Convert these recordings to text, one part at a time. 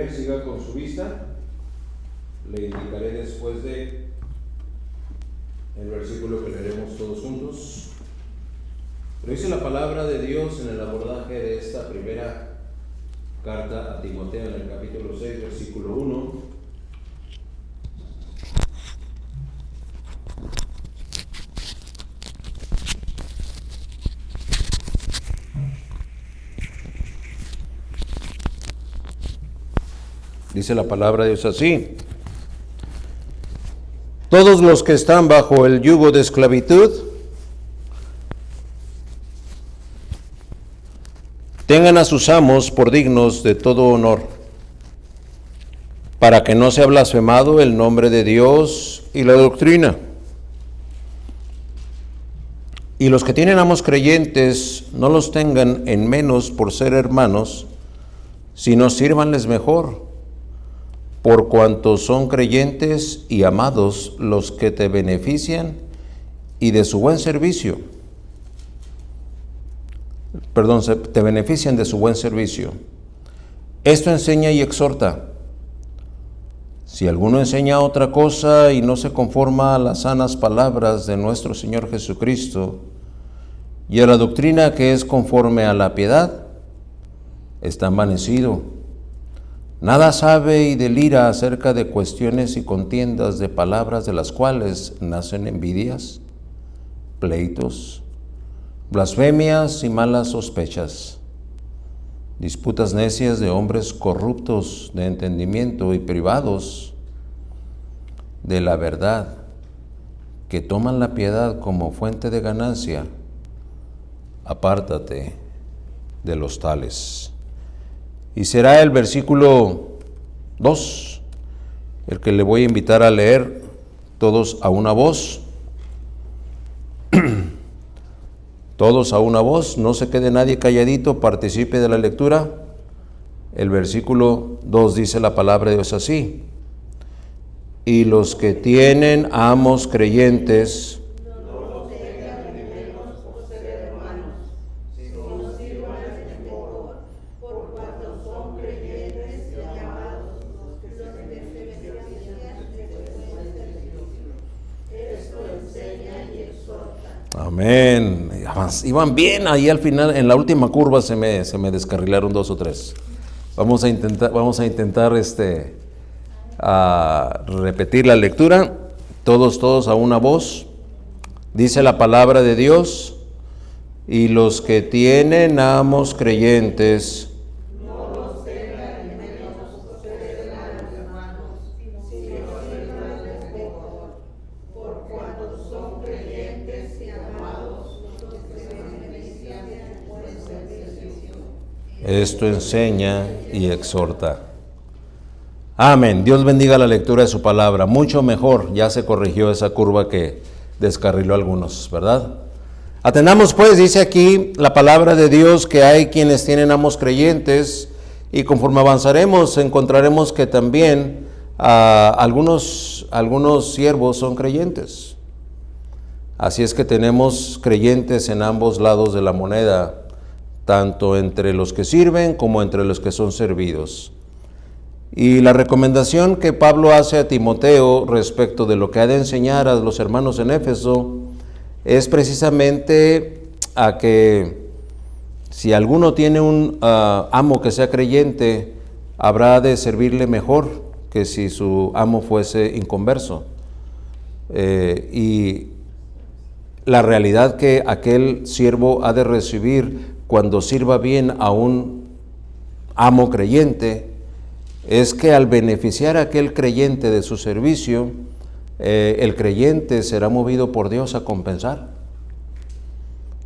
y siga con su vista. Le indicaré después de el versículo que leeremos todos juntos. Pero dice la palabra de Dios en el abordaje de esta primera carta a Timoteo, en el capítulo 6, versículo 1. Dice la palabra de Dios así: todos los que están bajo el yugo de esclavitud tengan a sus amos por dignos de todo honor, para que no sea blasfemado el nombre de Dios y la doctrina. Y los que tienen amos creyentes no los tengan en menos por ser hermanos, sino sírvanles mejor, por cuanto son creyentes y amados los que te benefician y de su buen servicio. Te benefician de su buen servicio. Esto enseña y exhorta. Si alguno enseña otra cosa y no se conforma a las sanas palabras de nuestro Señor Jesucristo y a la doctrina que es conforme a la piedad, está envanecido. Nada sabe y delira acerca de cuestiones y contiendas de palabras, de las cuales nacen envidias, pleitos, blasfemias y malas sospechas, disputas necias de hombres corruptos de entendimiento y privados de la verdad, que toman la piedad como fuente de ganancia. Apártate de los tales. Y será el versículo 2 el que le voy a invitar a leer todos a una voz. Todos a una voz, no se quede nadie calladito, participe de la lectura. El versículo 2 dice la palabra de Dios así: y los que tienen amos creyentes, amén. Iban bien ahí al final, en la última curva se me descarrilaron 2 o 3. Vamos a intentar a repetir la lectura, todos a una voz. Dice la palabra de Dios: y los que tienen amos creyentes, esto enseña y exhorta. Amén. Dios bendiga la lectura de su palabra. Mucho mejor, ya se corrigió esa curva que descarriló a algunos, ¿verdad? Atendamos pues, dice aquí la palabra de Dios, que hay quienes tienen amos creyentes, y conforme avanzaremos encontraremos que también algunos siervos son creyentes. Así es que tenemos creyentes en ambos lados de la moneda, tanto entre los que sirven como entre los que son servidos. Y la recomendación que Pablo hace a Timoteo respecto de lo que ha de enseñar a los hermanos en Éfeso es precisamente a que si alguno tiene un amo que sea creyente, habrá de servirle mejor que si su amo fuese inconverso. Y la realidad que aquel siervo ha de recibir cuando sirva bien a un amo creyente es que al beneficiar a aquel creyente de su servicio, el creyente será movido por Dios a compensar,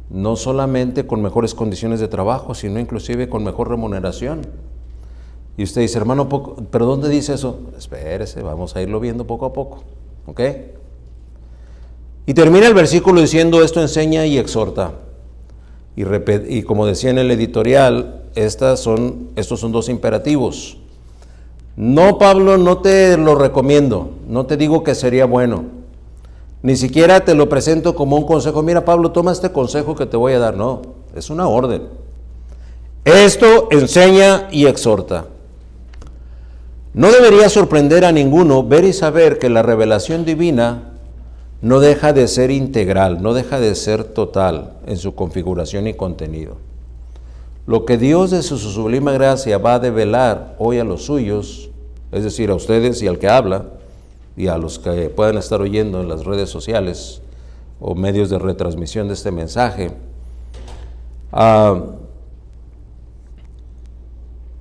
no solamente con mejores condiciones de trabajo, sino inclusive con mejor remuneración. Y usted dice: hermano, ¿pero dónde dice eso? Espérese, vamos a irlo viendo poco a poco, ¿ok? Y termina el versículo diciendo: esto enseña y exhorta. Y como decía en el editorial, estos son 2 imperativos. No, Pablo, no te lo recomiendo, no te digo que sería bueno, ni siquiera te lo presento como un consejo. Mira, Pablo, toma este consejo que te voy a dar. No, es una orden. Esto enseña y exhorta. No debería sorprender a ninguno ver y saber que la revelación divina no deja de ser integral, no deja de ser total en su configuración y contenido. Lo que Dios de su sublime gracia va a develar hoy a los suyos, es decir, a ustedes y al que habla, y a los que puedan estar oyendo en las redes sociales o medios de retransmisión de este mensaje,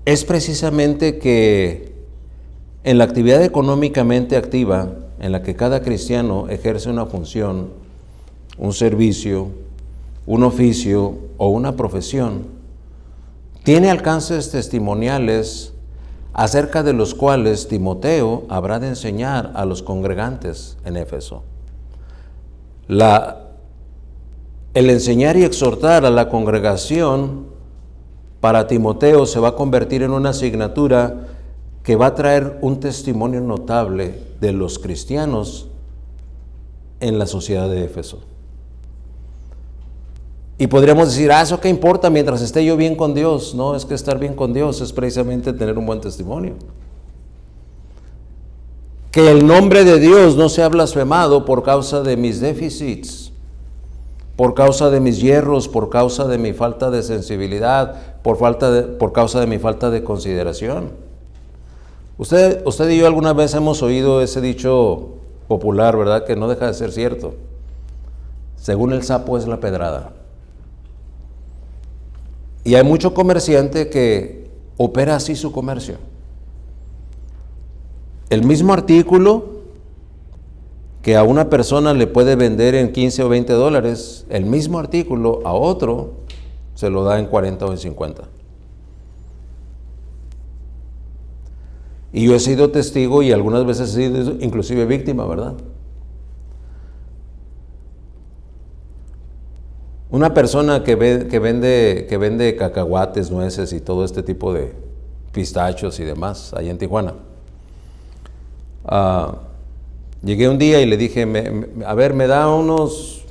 es precisamente que en la actividad económicamente activa, en la que cada cristiano ejerce una función, un servicio, un oficio o una profesión, tiene alcances testimoniales acerca de los cuales Timoteo habrá de enseñar a los congregantes en Éfeso. El enseñar y exhortar a la congregación para Timoteo se va a convertir en una asignatura que va a traer un testimonio notable de los cristianos en la sociedad de Éfeso. Y podríamos decir, ¿eso qué importa mientras esté yo bien con Dios? No, es que estar bien con Dios es precisamente tener un buen testimonio. Que el nombre de Dios no sea blasfemado por causa de mis déficits, por causa de mis hierros, por causa de mi falta de sensibilidad, por causa de mi falta de consideración. Usted y yo alguna vez hemos oído ese dicho popular, ¿verdad? Que no deja de ser cierto. Según el sapo es la pedrada. Y hay mucho comerciante que opera así su comercio. El mismo artículo que a una persona le puede vender en 15 o 20 dólares, el mismo artículo a otro se lo da en 40 o en 50. Y yo he sido testigo y algunas veces he sido inclusive víctima, ¿verdad? Una persona que vende cacahuates, nueces y todo este tipo de pistachos y demás, allá en Tijuana. Llegué un día y le dije, a ver, me da unos,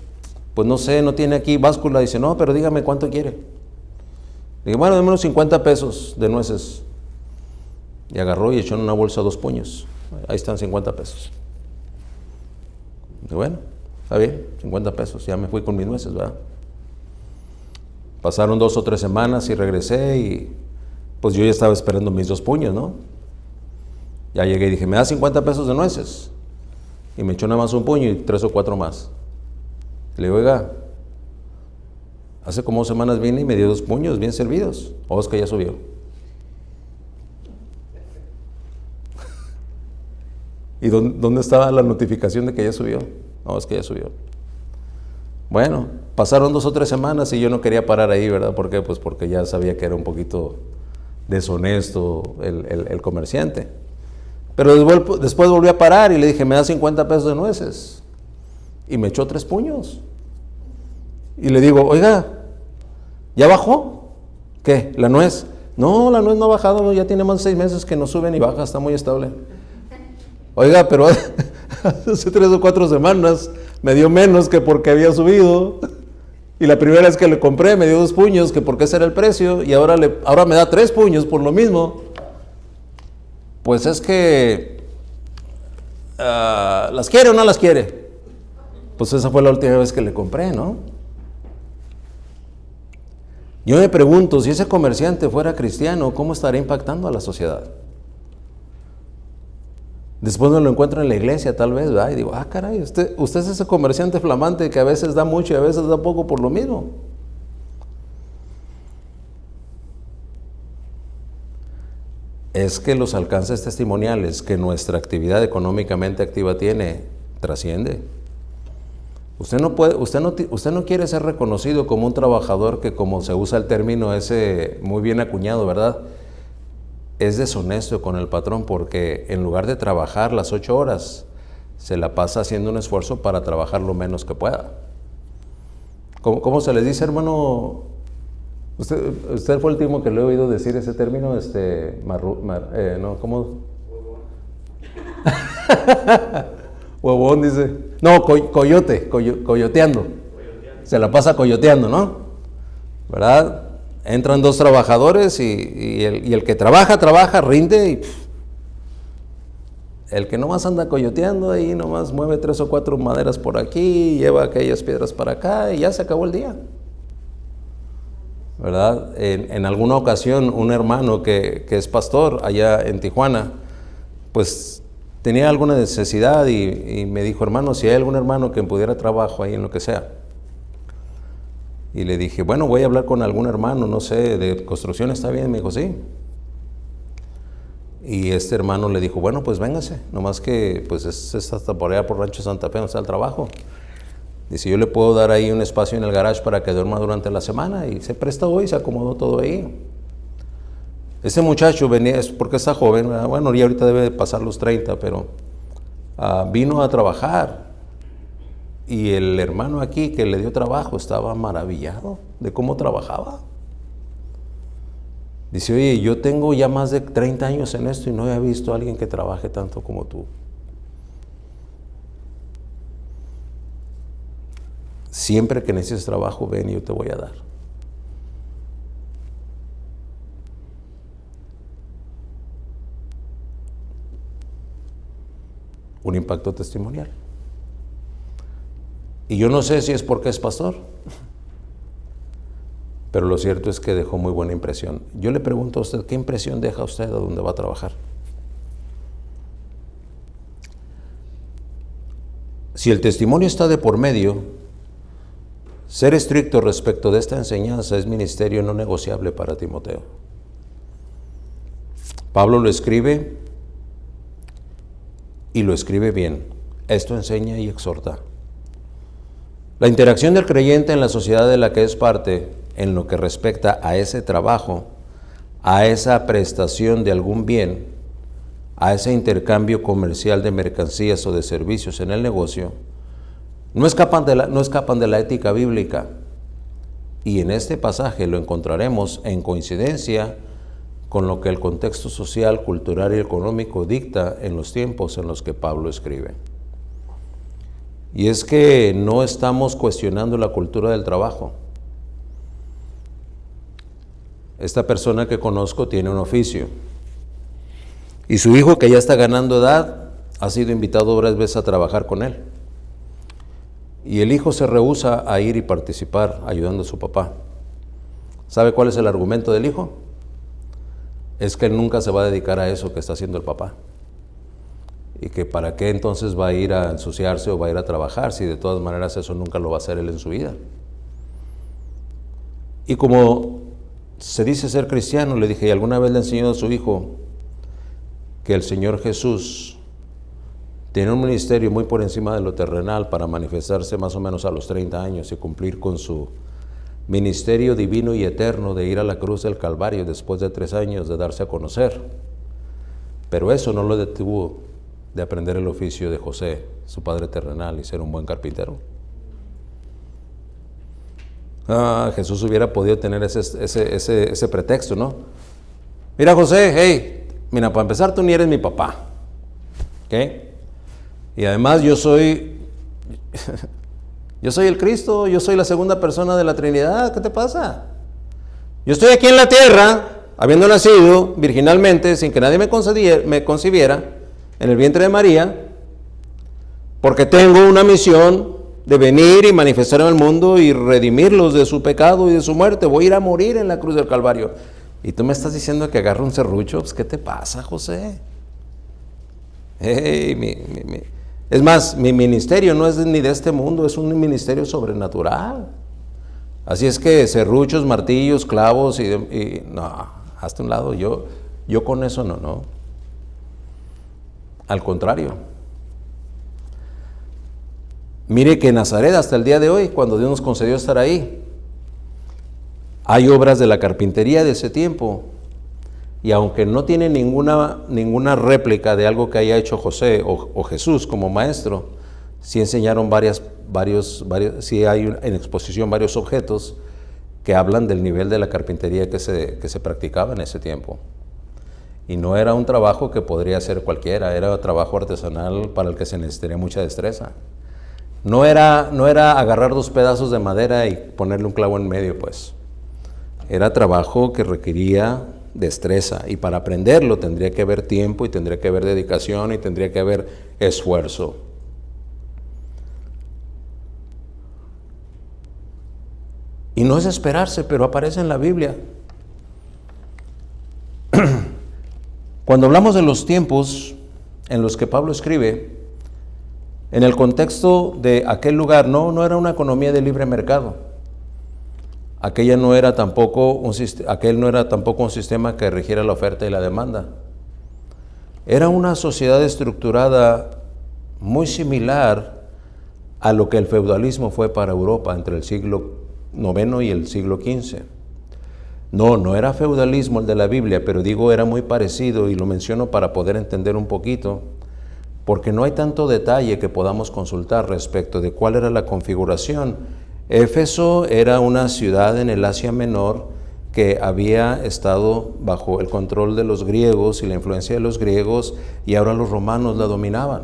pues no sé, no tiene aquí báscula. Dice, no, pero dígame cuánto quiere. Le dije, bueno, dame unos 50 pesos de nueces. Y agarró y echó en una bolsa 2 puños. Ahí están 50 pesos. Y bueno, está bien, 50 pesos. Ya me fui con mis nueces, ¿verdad? Pasaron 2 o 3 semanas y regresé y pues yo ya estaba esperando mis 2 puños, ¿no? Ya llegué y dije, ¿me da 50 pesos de nueces? Y me echó nada más un puño y 3 o 4 más. Le digo, oiga, hace como 2 semanas vine y me dio 2 puños bien servidos. O es que ya subió. ¿Y dónde estaba la notificación de que ya subió? No, es que ya subió. Bueno, pasaron 2 o 3 semanas y yo no quería parar ahí, ¿verdad? ¿Por qué? Pues porque ya sabía que era un poquito deshonesto el comerciante. Pero después volví a parar y le dije, me da 50 pesos de nueces. Y me echó 3 puños. Y le digo, oiga, ¿ya bajó? ¿Qué? ¿La nuez? No, la nuez no ha bajado, no, ya tiene más de 6 meses que no sube ni baja, está muy estable. Oiga, pero hace 3 o 4 semanas me dio menos que porque había subido. Y la primera vez que le compré me dio 2 puños, que porque ese era el precio. Y ahora me da 3 puños por lo mismo. Pues es que, ¿las quiere o no las quiere? Pues esa fue la última vez que le compré, ¿no? Yo me pregunto, si ese comerciante fuera cristiano, ¿cómo estaría impactando a la sociedad? Después me lo encuentro en la iglesia, tal vez, ¿verdad? Y digo, caray, usted es ese comerciante flamante que a veces da mucho y a veces da poco por lo mismo. Es que los alcances testimoniales que nuestra actividad económicamente activa tiene, trasciende. Usted no quiere ser reconocido como un trabajador que, como se usa el término ese muy bien acuñado, ¿verdad?, es deshonesto con el patrón, porque en lugar de trabajar las 8 horas, se la pasa haciendo un esfuerzo para trabajar lo menos que pueda. ¿Cómo se les dice, hermano? Usted fue el último que le he oído decir ese término, ¿cómo? Huevón, dice. No, coyoteando. Se la pasa coyoteando, ¿no? ¿Verdad? Entran 2 trabajadores y el que trabaja, rinde El que nomás anda coyoteando ahí, nomás mueve 3 o 4 maderas por aquí, lleva aquellas piedras para acá y ya se acabó el día. ¿Verdad? En alguna ocasión un hermano que es pastor allá en Tijuana, pues tenía alguna necesidad y me dijo, hermano, si hay algún hermano que pudiera trabajo ahí en lo que sea. Y le dije, bueno, voy a hablar con algún hermano, no sé, de construcción, ¿está bien? Me dijo, sí. Y este hermano le dijo, bueno, pues véngase, nomás que pues es hasta por allá por Rancho Santa Fe, no está el trabajo. Dice, yo le puedo dar ahí un espacio en el garage para que duerma durante la semana. Y se prestó y se acomodó todo ahí. Ese muchacho venía, es porque está joven, bueno, y ahorita debe pasar los 30, pero vino a trabajar. Y el hermano aquí que le dio trabajo estaba maravillado de cómo trabajaba. Dice, oye, yo tengo ya más de 30 años en esto y no he visto a alguien que trabaje tanto como tú. Siempre que necesites trabajo, ven y yo te voy a dar. Un impacto testimonial. Y yo no sé si es porque es pastor, pero lo cierto es que dejó muy buena impresión. Yo le pregunto a usted, ¿qué impresión deja usted a dónde va a trabajar? Si el testimonio está de por medio, ser estricto respecto de esta enseñanza es ministerio no negociable para Timoteo. Pablo lo escribe y lo escribe bien. Esto enseña y exhorta. La interacción del creyente en la sociedad de la que es parte, en lo que respecta a ese trabajo, a esa prestación de algún bien, a ese intercambio comercial de mercancías o de servicios en el negocio, no escapan de la ética bíblica. Y en este pasaje lo encontraremos en coincidencia con lo que el contexto social, cultural y económico dicta en los tiempos en los que Pablo escribe. Y es que no estamos cuestionando la cultura del trabajo. Esta persona que conozco tiene un oficio. Y su hijo, que ya está ganando edad, ha sido invitado varias veces a trabajar con él. Y el hijo se rehúsa a ir y participar ayudando a su papá. ¿Sabe cuál es el argumento del hijo? Es que él nunca se va a dedicar a eso que está haciendo el papá. Y que para qué entonces va a ir a ensuciarse o va a ir a trabajar si de todas maneras eso nunca lo va a hacer él en su vida. Y como se dice ser cristiano, le dije, ¿y alguna vez le enseñó a su hijo que el Señor Jesús tiene un ministerio muy por encima de lo terrenal para manifestarse más o menos a los 30 años y cumplir con su ministerio divino y eterno de ir a la cruz del Calvario después de 3 años de darse a conocer? Pero eso no lo detuvo de aprender el oficio de José, su padre terrenal, y ser un buen carpintero. Jesús hubiera podido tener ese pretexto, ¿no? Mira, José, hey, mira, para empezar tú ni eres mi papá, ¿ok? Y además yo soy el Cristo, yo soy la segunda persona de la Trinidad, ¿qué te pasa? Yo estoy aquí en la tierra, habiendo nacido virginalmente, sin que nadie me concibiera, en el vientre de María, porque tengo una misión de venir y manifestar en el mundo y redimirlos de su pecado y de su muerte. Voy a ir a morir en la cruz del Calvario. Y tú me estás diciendo que agarro un serrucho. Pues, ¿qué te pasa, José? Es más, mi ministerio no es ni de este mundo, es un ministerio sobrenatural. Así es que serruchos, martillos, clavos y no, hasta un lado. Yo con eso no. Al contrario. Mire que en Nazaret hasta el día de hoy, cuando Dios nos concedió estar ahí, hay obras de la carpintería de ese tiempo. Y aunque no tiene ninguna réplica de algo que haya hecho José o Jesús como maestro, sí enseñaron sí hay en exposición varios objetos que hablan del nivel de la carpintería que se practicaba en ese tiempo. Y no era un trabajo que podría hacer cualquiera, era trabajo artesanal para el que se necesitaría mucha destreza. No era agarrar 2 pedazos de madera y ponerle un clavo en medio, pues. Era trabajo que requería destreza, y para aprenderlo tendría que haber tiempo y tendría que haber dedicación y tendría que haber esfuerzo. Y no es esperarse, pero aparece en la Biblia. Cuando hablamos de los tiempos en los que Pablo escribe, en el contexto de aquel lugar no era una economía de libre mercado. Aquel no era tampoco un sistema que regiera la oferta y la demanda. Era una sociedad estructurada muy similar a lo que el feudalismo fue para Europa entre el siglo IX y el siglo XV. No era feudalismo el de la Biblia, pero digo era muy parecido y lo menciono para poder entender un poquito, porque no hay tanto detalle que podamos consultar respecto de cuál era la configuración. Éfeso era una ciudad en el Asia Menor que había estado bajo el control de los griegos y la influencia de los griegos, y ahora los romanos la dominaban.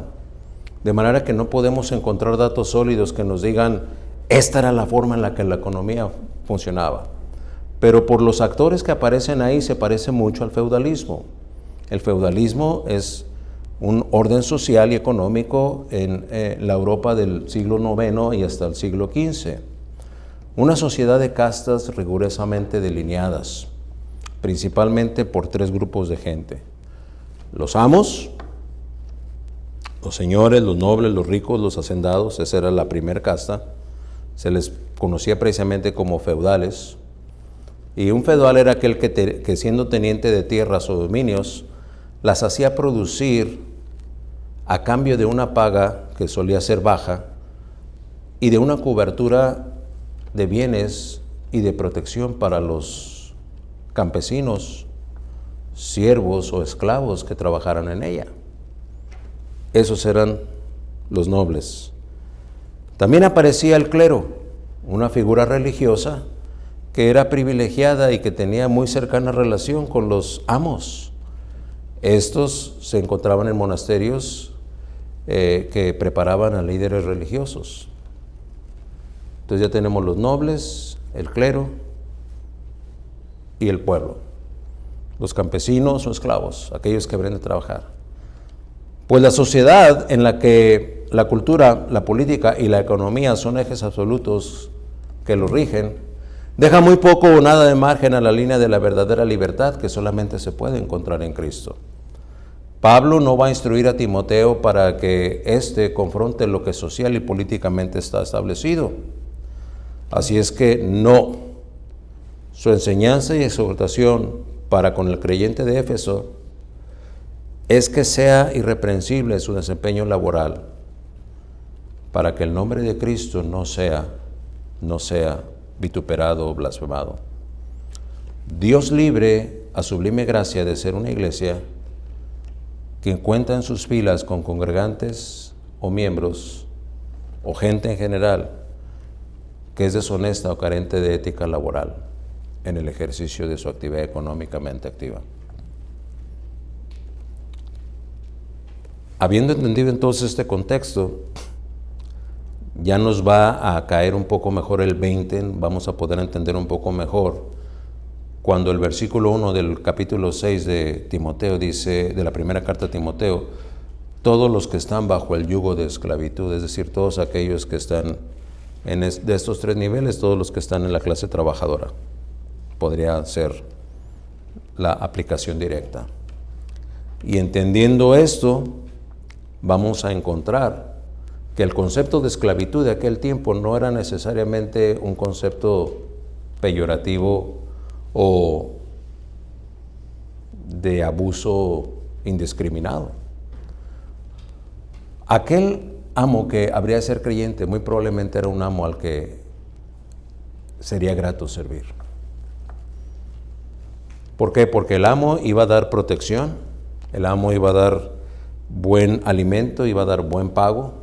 De manera que no podemos encontrar datos sólidos que nos digan esta era la forma en la que la economía funcionaba. Pero por los actores que aparecen ahí se parece mucho al feudalismo. El feudalismo es un orden social y económico en la Europa del siglo IX y hasta el siglo XV. Una sociedad de castas rigurosamente delineadas, principalmente por tres grupos de gente: los amos, los señores, los nobles, los ricos, los hacendados. Esa era la primera casta. Se les conocía precisamente como feudales. Y un feudal era aquel que siendo teniente de tierras o dominios, las hacía producir a cambio de una paga que solía ser baja y de una cobertura de bienes y de protección para los campesinos, siervos o esclavos que trabajaran en ella. Esos eran los nobles. También aparecía el clero, una figura religiosa que era privilegiada y que tenía muy cercana relación con los amos. Estos se encontraban en monasterios que preparaban a líderes religiosos. Entonces ya tenemos los nobles, el clero y el pueblo, los campesinos o esclavos, aquellos que habrían de trabajar. Pues la sociedad en la que la cultura, la política y la economía son ejes absolutos que lo rigen, deja muy poco o nada de margen a la línea de la verdadera libertad que solamente se puede encontrar en Cristo. Pablo no va a instruir a Timoteo para que éste confronte lo que social y políticamente está establecido. Así es que no. Su enseñanza y exhortación para con el creyente de Éfeso es que sea irreprensible su desempeño laboral, para que el nombre de Cristo no sea vituperado o blasfemado. Dios libre a sublime gracia de ser una iglesia que cuenta en sus filas con congregantes o miembros o gente en general que es deshonesta o carente de ética laboral en el ejercicio de su actividad económicamente activa. Habiendo entendido entonces este contexto, ya nos va a caer un poco mejor el 20, vamos a poder entender un poco mejor cuando el versículo 1 del capítulo 6 de Timoteo dice, de la primera carta a Timoteo, todos los que están bajo el yugo de esclavitud, es decir, todos aquellos que están de estos tres niveles, todos los que están en la clase trabajadora. Podría ser la aplicación directa. Y entendiendo esto, vamos a encontrar que el concepto de esclavitud de aquel tiempo no era necesariamente un concepto peyorativo o de abuso indiscriminado. Aquel amo que habría de ser creyente muy probablemente era un amo al que sería grato servir. ¿Por qué? Porque el amo iba a dar protección, el amo iba a dar buen alimento, iba a dar buen pago,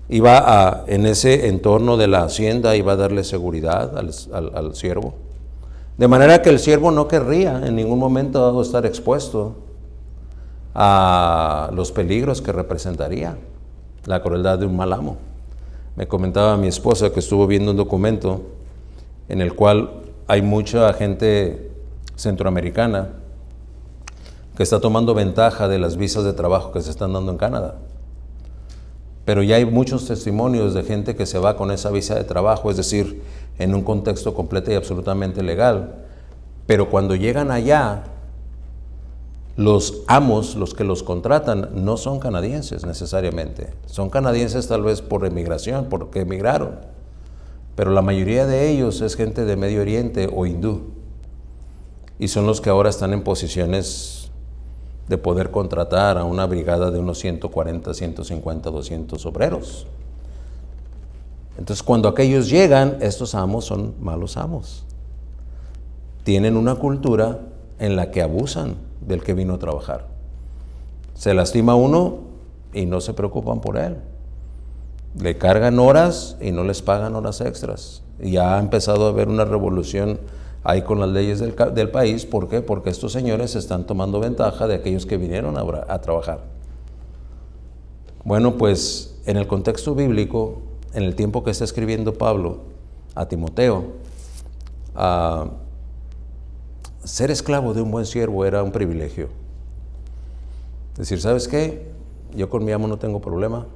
en ese entorno de la hacienda iba a darle seguridad al siervo. De manera que el siervo no querría en ningún momento estar expuesto a los peligros que representaría la crueldad de un mal amo. Me comentaba mi esposa que estuvo viendo un documento en el cual hay mucha gente centroamericana que está tomando ventaja de las visas de trabajo que se están dando en Canadá. Pero ya hay muchos testimonios de gente que se va con esa visa de trabajo, es decir, en un contexto completo y absolutamente legal. Pero cuando llegan allá, los amos, los que los contratan, no son canadienses necesariamente. Son canadienses tal vez por emigración, porque emigraron. Pero la mayoría de ellos es gente de Medio Oriente o hindú. Y son los que ahora están en posiciones de poder contratar a una brigada de unos 140, 150, 200 obreros. Entonces, cuando aquellos llegan, estos amos son malos amos. Tienen una cultura en la que abusan del que vino a trabajar. Se lastima uno y no se preocupan por él. Le cargan horas y no les pagan horas extras. Y ya ha empezado a haber una revolución ahí con las leyes del país. ¿Por qué? Porque estos señores están tomando ventaja de aquellos que vinieron a trabajar. Bueno, pues en el contexto bíblico, en el tiempo que está escribiendo Pablo a Timoteo, ser esclavo de un buen siervo era un privilegio. Decir, ¿sabes qué? Yo con mi amo no tengo problema.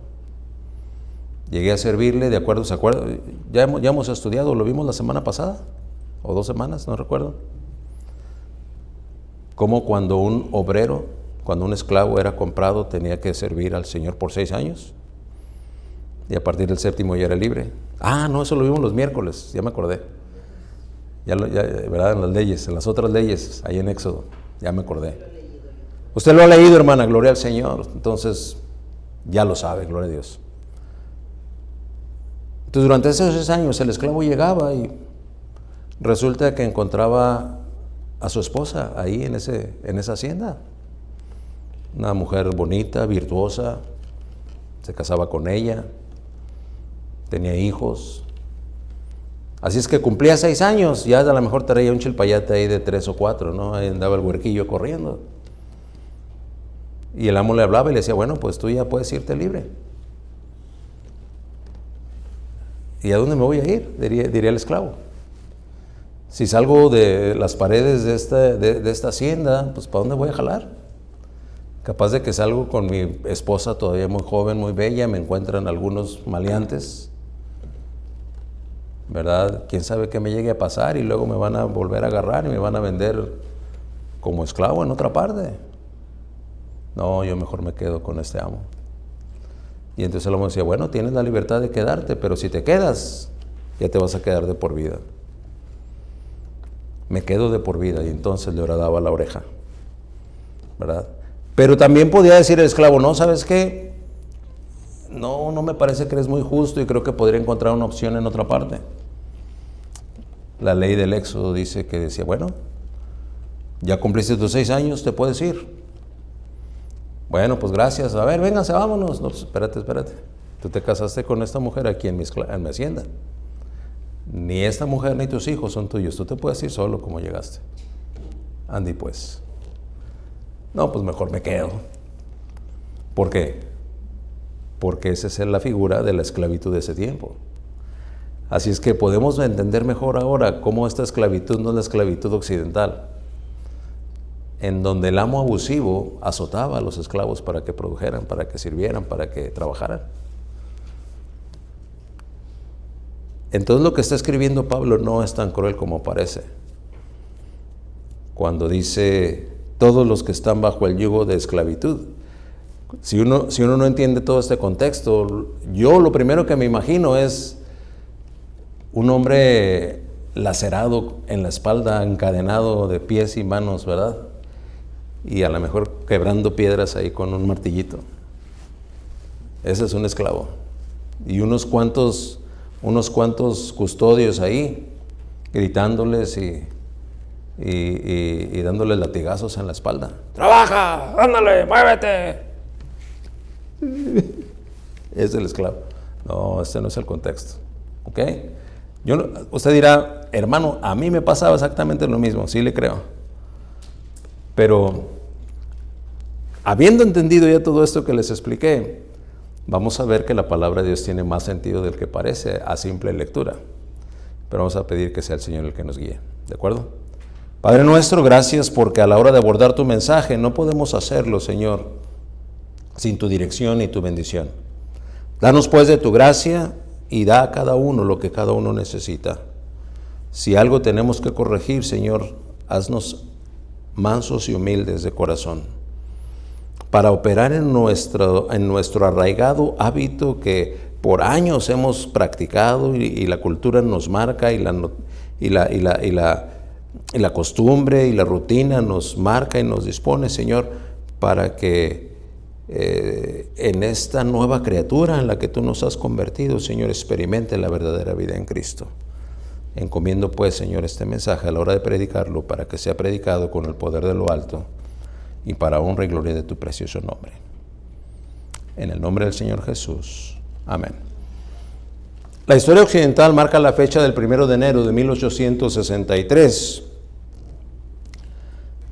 Llegué a servirle, de acuerdo, ¿se acuerda? Ya hemos estudiado, lo vimos la semana pasada, o 2 semanas, no recuerdo. Como cuando un obrero, cuando un esclavo era comprado, tenía que servir al Señor por 6 años. Y a partir del 7º ya era libre. No, eso lo vimos los miércoles, ya me acordé. Ya, ¿verdad? En las leyes, en las otras leyes, ahí en Éxodo, ya me acordé. Usted lo ha leído, hermana, gloria al Señor. Entonces, ya lo sabe, gloria a Dios. Entonces, durante esos 6 años, el esclavo llegaba y resulta que encontraba a su esposa ahí en esa hacienda. Una mujer bonita, virtuosa, se casaba con ella, tenía hijos. Así es que cumplía 6 años, ya a lo mejor traía un chilpayate ahí de 3 o 4, ¿no? Ahí andaba el huerquillo corriendo. Y el amo le hablaba y le decía, bueno, pues tú ya puedes irte libre. ¿Y a dónde me voy a ir? Diría el esclavo. Si salgo de las paredes de esta hacienda, pues ¿para dónde voy a jalar? Capaz de que salgo con mi esposa todavía muy joven, muy bella, me encuentran algunos maleantes, ¿verdad? ¿Quién sabe qué me llegue a pasar? Y luego me van a volver a agarrar y me van a vender como esclavo en otra parte. No, yo mejor me quedo con este amo. Y entonces el amo decía, bueno, tienes la libertad de quedarte, pero si te quedas, ya te vas a quedar de por vida. Me quedo de por vida. Y entonces le horadaba la oreja, ¿verdad? Pero también podía decir el esclavo, no, ¿sabes qué? No me parece que eres muy justo y creo que podría encontrar una opción en otra parte. La ley del Éxodo dice que decía, bueno, ya cumpliste tus 6 años, te puedes ir. Bueno, pues gracias. A ver, véngase, vámonos. No, pues, espérate. Tú te casaste con esta mujer aquí en mi hacienda. Ni esta mujer ni tus hijos son tuyos. Tú te puedes ir solo como llegaste. Andy, pues. No, pues mejor me quedo. ¿Por qué? Porque esa es la figura de la esclavitud de ese tiempo. Así es que podemos entender mejor ahora cómo esta esclavitud no es la esclavitud occidental, en donde el amo abusivo azotaba a los esclavos para que produjeran, para que sirvieran, para que trabajaran. Entonces lo que está escribiendo Pablo no es tan cruel como parece. Cuando dice, todos los que están bajo el yugo de esclavitud. Si uno no entiende todo este contexto, yo lo primero que me imagino es un hombre lacerado en la espalda, encadenado de pies y manos, ¿verdad? Y a lo mejor quebrando piedras ahí con un martillito. Ese es un esclavo. Y unos cuantos custodios ahí, gritándoles y dándoles latigazos en la espalda. ¡Trabaja! ¡Ándale! ¡Muévete! Es el esclavo. No, este no es el contexto. ¿Ok? Usted dirá, hermano, a mí me pasaba exactamente lo mismo. Sí le creo. Pero, habiendo entendido ya todo esto que les expliqué, vamos a ver que la palabra de Dios tiene más sentido del que parece a simple lectura. Pero vamos a pedir que sea el Señor el que nos guíe. ¿De acuerdo? Padre nuestro, gracias porque a la hora de abordar tu mensaje no podemos hacerlo, Señor, sin tu dirección y tu bendición. Danos pues de tu gracia y da a cada uno lo que cada uno necesita. Si algo tenemos que corregir, Señor, haznos mansos y humildes de corazón para operar en nuestro arraigado hábito que por años hemos practicado y la cultura nos marca y la costumbre y la rutina nos marca y nos dispone, Señor, para que en esta nueva criatura en la que tú nos has convertido, Señor, experimente la verdadera vida en Cristo. Encomiendo pues, Señor, este mensaje a la hora de predicarlo para que sea predicado con el poder de lo alto y para honra y gloria de tu precioso nombre. En el nombre del Señor Jesús. Amén. La historia occidental marca la fecha del 1 de enero de 1863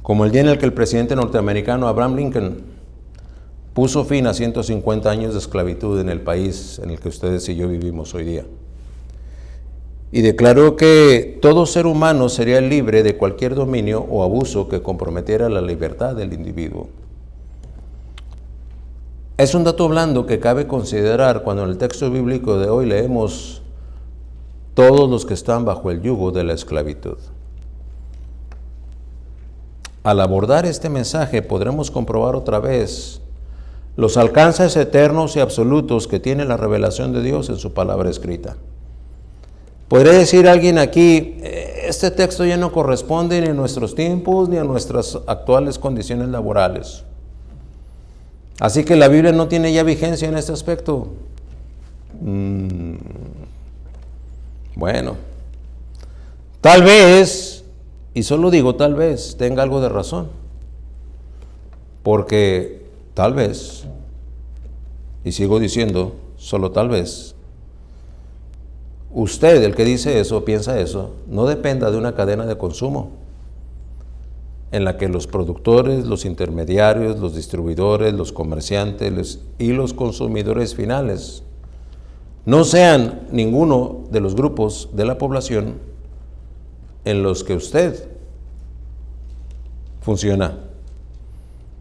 como el día en el que el presidente norteamericano Abraham Lincoln puso fin a 150 años de esclavitud en el país en el que ustedes y yo vivimos hoy día. Y declaró que todo ser humano sería libre de cualquier dominio o abuso que comprometiera la libertad del individuo. Es un dato blando que cabe considerar cuando en el texto bíblico de hoy leemos todos los que están bajo el yugo de la esclavitud. Al abordar este mensaje podremos comprobar otra vez los alcances eternos y absolutos que tiene la revelación de Dios en su palabra escrita. Podría decir alguien aquí, este texto ya no corresponde ni a nuestros tiempos ni a nuestras actuales condiciones laborales. Así que la Biblia no tiene ya vigencia en este aspecto. Bueno, tal vez, y solo digo tal vez, tenga algo de razón. Porque tal vez, y sigo diciendo, solo tal vez, usted, el que dice eso, piensa eso, no dependa de una cadena de consumo en la que los productores, los intermediarios, los distribuidores, los comerciantes y los consumidores finales no sean ninguno de los grupos de la población en los que usted funciona,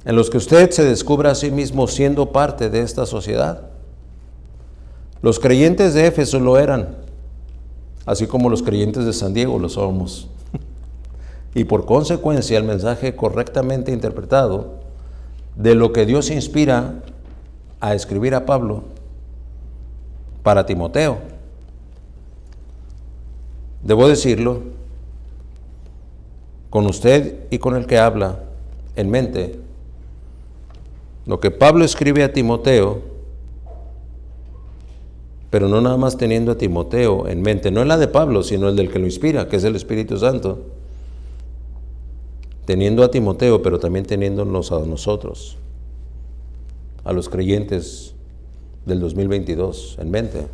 en los que usted se descubra a sí mismo siendo parte de esta sociedad. Los creyentes de Éfeso lo eran, así como los creyentes de San Diego lo somos. Y por consecuencia el mensaje correctamente interpretado de lo que Dios inspira a escribir a Pablo para Timoteo. Debo decirlo, con usted y con el que habla en mente, lo que Pablo escribe a Timoteo, pero no nada más teniendo a Timoteo en mente, no es la de Pablo, sino el del que lo inspira, que es el Espíritu Santo, teniendo a Timoteo, pero también teniéndonos a nosotros, a los creyentes del 2022 en mente.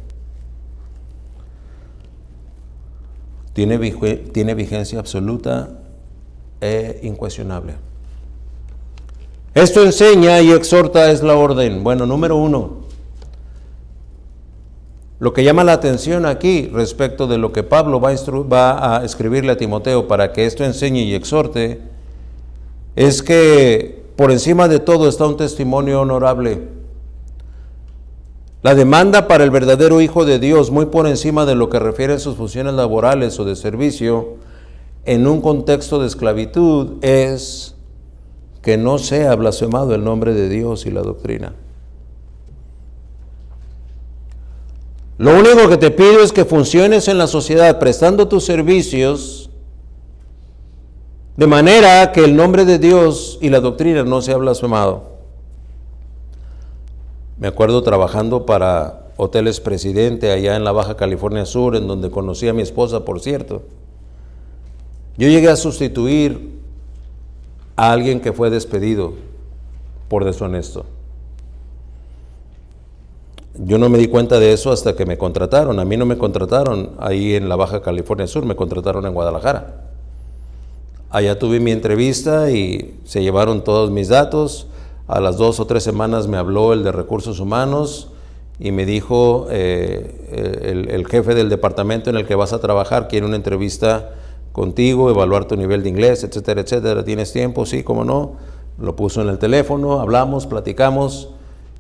Tiene vigencia absoluta e incuestionable. Esto enseña y exhorta es la orden. Bueno, número 1. Lo que llama la atención aquí respecto de lo que Pablo va a escribirle a Timoteo para que esto enseñe y exhorte es que por encima de todo está un testimonio honorable. La demanda para el verdadero Hijo de Dios, muy por encima de lo que refiere a sus funciones laborales o de servicio, en un contexto de esclavitud, es que no sea blasfemado el nombre de Dios y la doctrina. Lo único que te pido es que funciones en la sociedad prestando tus servicios de manera que el nombre de Dios y la doctrina no sea blasfemado. Me acuerdo trabajando para Hoteles Presidente allá en la Baja California Sur, en donde conocí a mi esposa, por cierto. Yo llegué a sustituir a alguien que fue despedido por deshonesto. Yo no me di cuenta de eso hasta que me contrataron. A mí no me contrataron ahí en la Baja California Sur, me contrataron en Guadalajara. Allá tuve mi entrevista y se llevaron todos mis datos. A las 2 o 3 semanas me habló el de Recursos Humanos y me dijo el jefe del departamento en el que vas a trabajar quiere una entrevista contigo, evaluar tu nivel de inglés, etcétera, etcétera. ¿Tienes tiempo? Sí, cómo no. Lo puso en el teléfono, hablamos, platicamos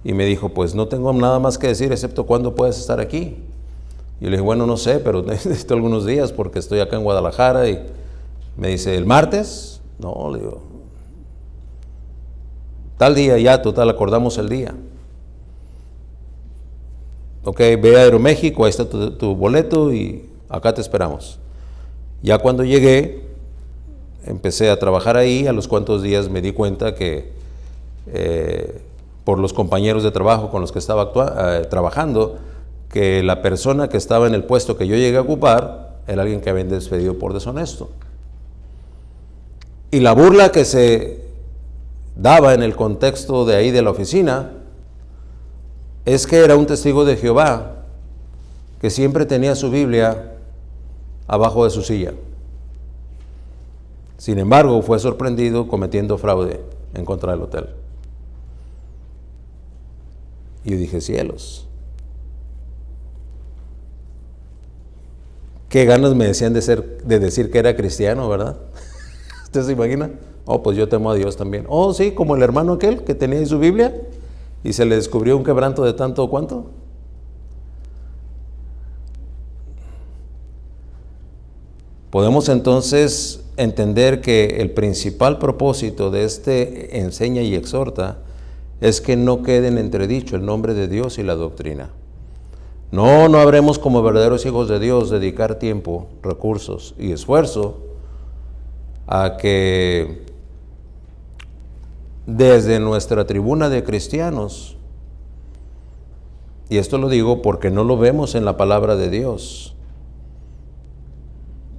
y me dijo, pues no tengo nada más que decir excepto cuándo puedes estar aquí. Y le dije, bueno, no sé, pero necesito algunos días porque estoy acá en Guadalajara. Y me dice, ¿el martes? No, le digo, tal día ya, total, acordamos el día. Ok, ve a Aeroméxico, ahí está tu boleto y acá te esperamos. Ya cuando llegué, empecé a trabajar ahí. A los cuantos días me di cuenta que por los compañeros de trabajo con los que estaba trabajando, que la persona que estaba en el puesto que yo llegué a ocupar era alguien que habían despedido por deshonesto. Y la burla que se daba en el contexto de ahí de la oficina es que era un testigo de Jehová que siempre tenía su Biblia abajo de su silla. Sin embargo, fue sorprendido cometiendo fraude en contra del hotel. Y yo dije, cielos. Qué ganas me decían de decir que era cristiano, ¿verdad? ¿Usted se imagina? Oh, pues yo temo a Dios también. Oh, sí, como el hermano aquel que tenía en su Biblia y se le descubrió un quebranto de tanto cuánto. Podemos entonces entender que el principal propósito de este enseña y exhorta es que no quede en entredicho el nombre de Dios y la doctrina. No habremos como verdaderos hijos de Dios dedicar tiempo, recursos y esfuerzo a que desde nuestra tribuna de cristianos, y esto lo digo porque no lo vemos en la palabra de Dios,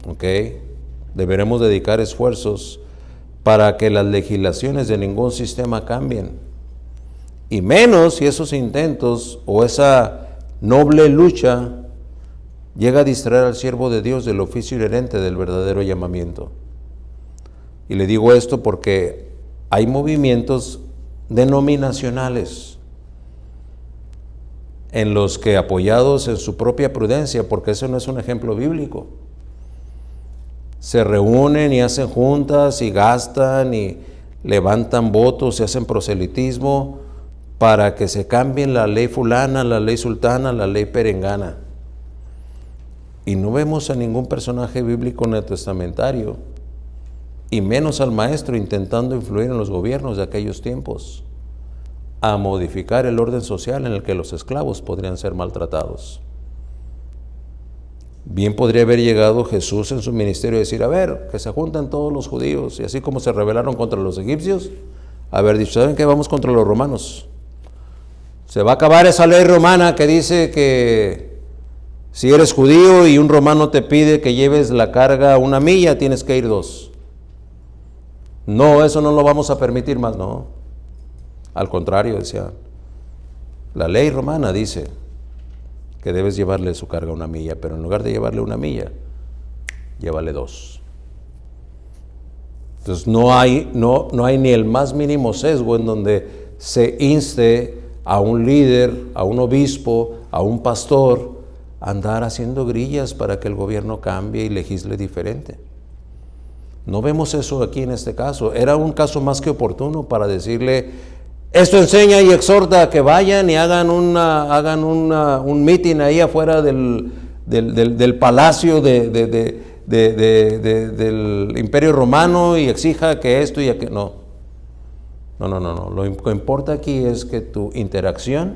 ¿ok? Deberemos dedicar esfuerzos para que las legislaciones de ningún sistema cambien, y menos si esos intentos o esa noble lucha llega a distraer al siervo de Dios del oficio inherente del verdadero llamamiento. Y le digo esto porque hay movimientos denominacionales en los que, apoyados en su propia prudencia, porque eso no es un ejemplo bíblico, se reúnen y hacen juntas y gastan y levantan votos y hacen proselitismo para que se cambien la ley fulana, la ley sultana, la ley perengana. Y no vemos a ningún personaje bíblico neotestamentario, y menos al maestro intentando influir en los gobiernos de aquellos tiempos a modificar el orden social en el que los esclavos podrían ser maltratados. Bien podría haber llegado Jesús en su ministerio y decir, a ver, que se juntan todos los judíos, y así como se rebelaron contra los egipcios, haber dicho, ¿saben qué? Vamos contra los romanos. Se va a acabar esa ley romana que dice que si eres judío y un romano te pide que lleves la carga 1 milla, tienes que ir 2. No, eso no lo vamos a permitir más, no. Al contrario, decía, la ley romana dice que debes llevarle su carga 1 milla, pero en lugar de llevarle 1 milla, llévale 2. Entonces no hay ni el más mínimo sesgo en donde se inste a un líder, a un obispo, a un pastor, a andar haciendo grillas para que el gobierno cambie y legisle diferente. No vemos eso aquí en este caso. Era un caso más que oportuno para decirle, esto enseña y exhorta a que vayan y hagan un meeting ahí afuera del palacio del Imperio Romano y exija que esto y aquello. No. Lo que importa aquí es que tu interacción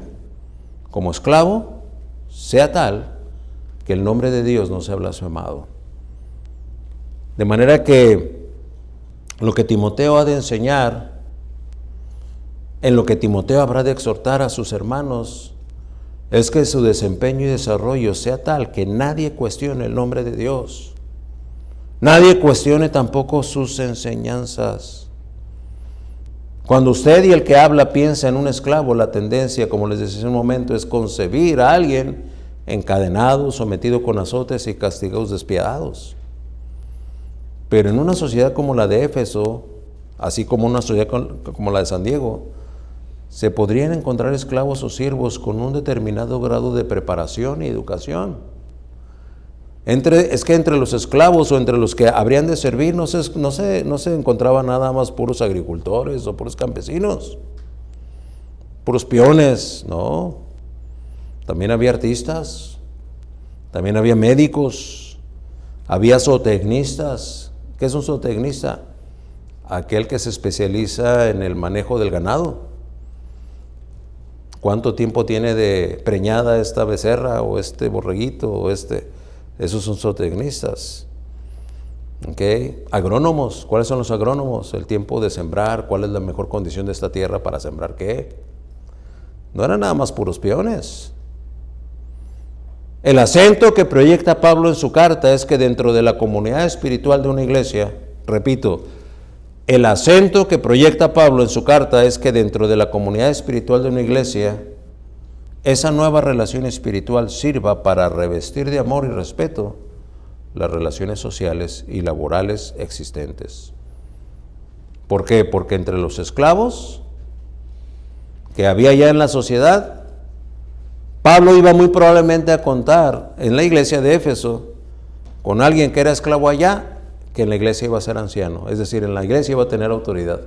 como esclavo sea tal que el nombre de Dios no sea blasfemado. De manera que lo que Timoteo ha de enseñar, en lo que Timoteo habrá de exhortar a sus hermanos, es que su desempeño y desarrollo sea tal que nadie cuestione el nombre de Dios. Nadie cuestione tampoco sus enseñanzas. Cuando usted y el que habla piensa en un esclavo, la tendencia, como les decía hace un momento, es concebir a alguien encadenado, sometido con azotes y castigos despiadados. Pero en una sociedad como la de Éfeso, así como una sociedad como la de San Diego, se podrían encontrar esclavos o siervos con un determinado grado de preparación y educación, Es que entre los esclavos o entre los que habrían de servir no se encontraba nada más puros agricultores o puros campesinos, puros peones, no. También había artistas, también había médicos, había zootecnistas. ¿Qué es un zootecnista? Aquel que se especializa en el manejo del ganado. ¿Cuánto tiempo tiene de preñada esta becerra o este borreguito o Esos son zootecnistas. ¿Okay? Agrónomos. ¿Cuáles son los agrónomos? El tiempo de sembrar. ¿Cuál es la mejor condición de esta tierra para sembrar qué? No eran nada más puros peones. El acento que proyecta Pablo en su carta es que dentro de la comunidad espiritual de una iglesia, repito, el acento que proyecta Pablo en su carta es que dentro de la comunidad espiritual de una iglesia, esa nueva relación espiritual sirva para revestir de amor y respeto las relaciones sociales y laborales existentes. ¿Por qué? Porque entre los esclavos que había ya en la sociedad, Pablo iba muy probablemente a contar en la iglesia de Éfeso con alguien que era esclavo allá, que en la iglesia iba a ser anciano, es decir, en la iglesia iba a tener autoridad.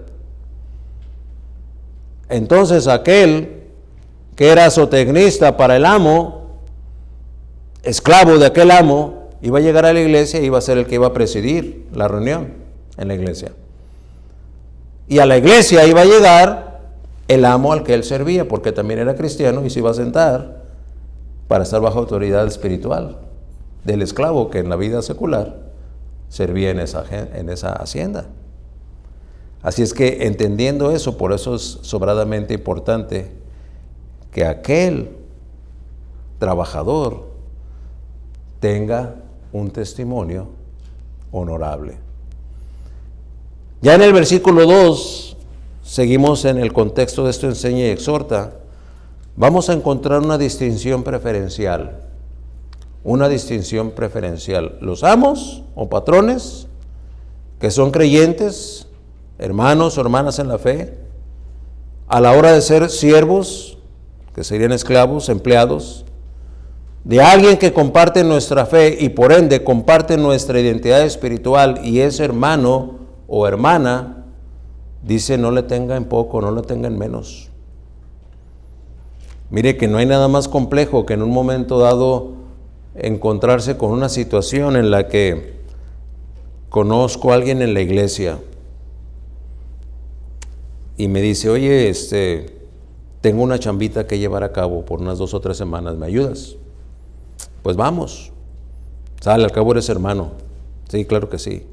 Entonces aquel que era zootecnista para el amo, esclavo de aquel amo, iba a llegar a la iglesia y iba a ser el que iba a presidir la reunión en la iglesia. Y a la iglesia iba a llegar el amo al que él servía, porque también era cristiano y se iba a sentar para estar bajo autoridad espiritual del esclavo que en la vida secular servía en esa hacienda. Así es que entendiendo eso, por eso es sobradamente importante que aquel trabajador tenga un testimonio honorable. Ya en el versículo 2, seguimos en el contexto de esto enseña y exhorta, vamos a encontrar una distinción preferencial. Una distinción preferencial. Los amos o patrones que son creyentes, hermanos o hermanas en la fe, a la hora de ser siervos, que serían esclavos, empleados, de alguien que comparte nuestra fe y por ende comparte nuestra identidad espiritual y es hermano o hermana, dice no le tenga en poco, no le tenga en menos. Mire que no hay nada más complejo que en un momento dado encontrarse con una situación en la que conozco a alguien en la iglesia y me dice, oye, tengo una chambita que llevar a cabo por unas 2 o 3 semanas, ¿me ayudas? Pues vamos. Sale, al cabo eres hermano. Sí, claro que sí.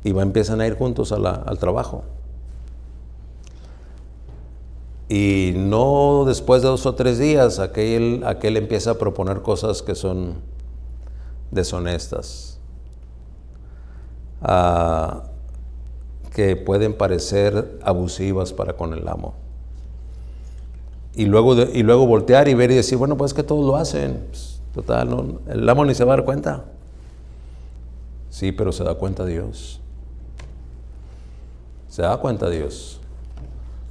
Y empiezan a ir juntos al trabajo. Y no después de 2 o 3 días, aquel empieza a proponer cosas que son deshonestas, que pueden parecer abusivas para con el amo. Y luego voltear y ver y decir, bueno, pues que todos lo hacen. Pues, total, no, el amo ni se va a dar cuenta. Sí, pero se da cuenta Dios. Se da cuenta Dios.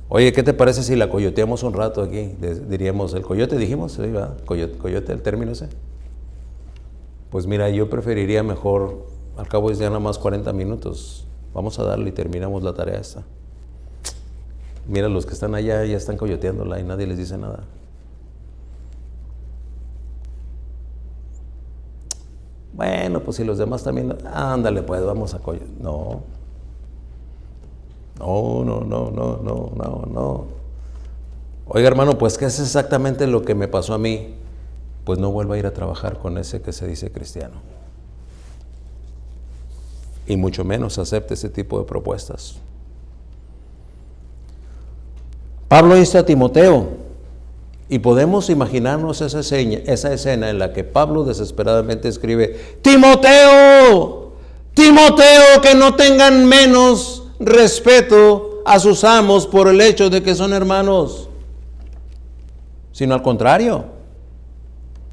Oye, ¿qué te parece si la coyoteamos un rato aquí? Diríamos, ¿el coyote dijimos? Sí, ¿verdad? Coyote, el término ese. Pues mira, yo preferiría mejor, al cabo es ya nada más 40 minutos. Vamos a darle y terminamos la tarea esta. Mira, los que están allá ya están coyoteándola y nadie les dice nada. Bueno, pues si los demás también, ándale pues, vamos a coyotear. No. Oiga, hermano, pues ¿qué es exactamente lo que me pasó a mí? Pues no vuelva a ir a trabajar con ese que se dice cristiano. Y mucho menos acepte ese tipo de propuestas. Pablo insta a Timoteo, y podemos imaginarnos esa escena en la que Pablo desesperadamente escribe, Timoteo, que no tengan menos respeto a sus amos por el hecho de que son hermanos, sino al contrario.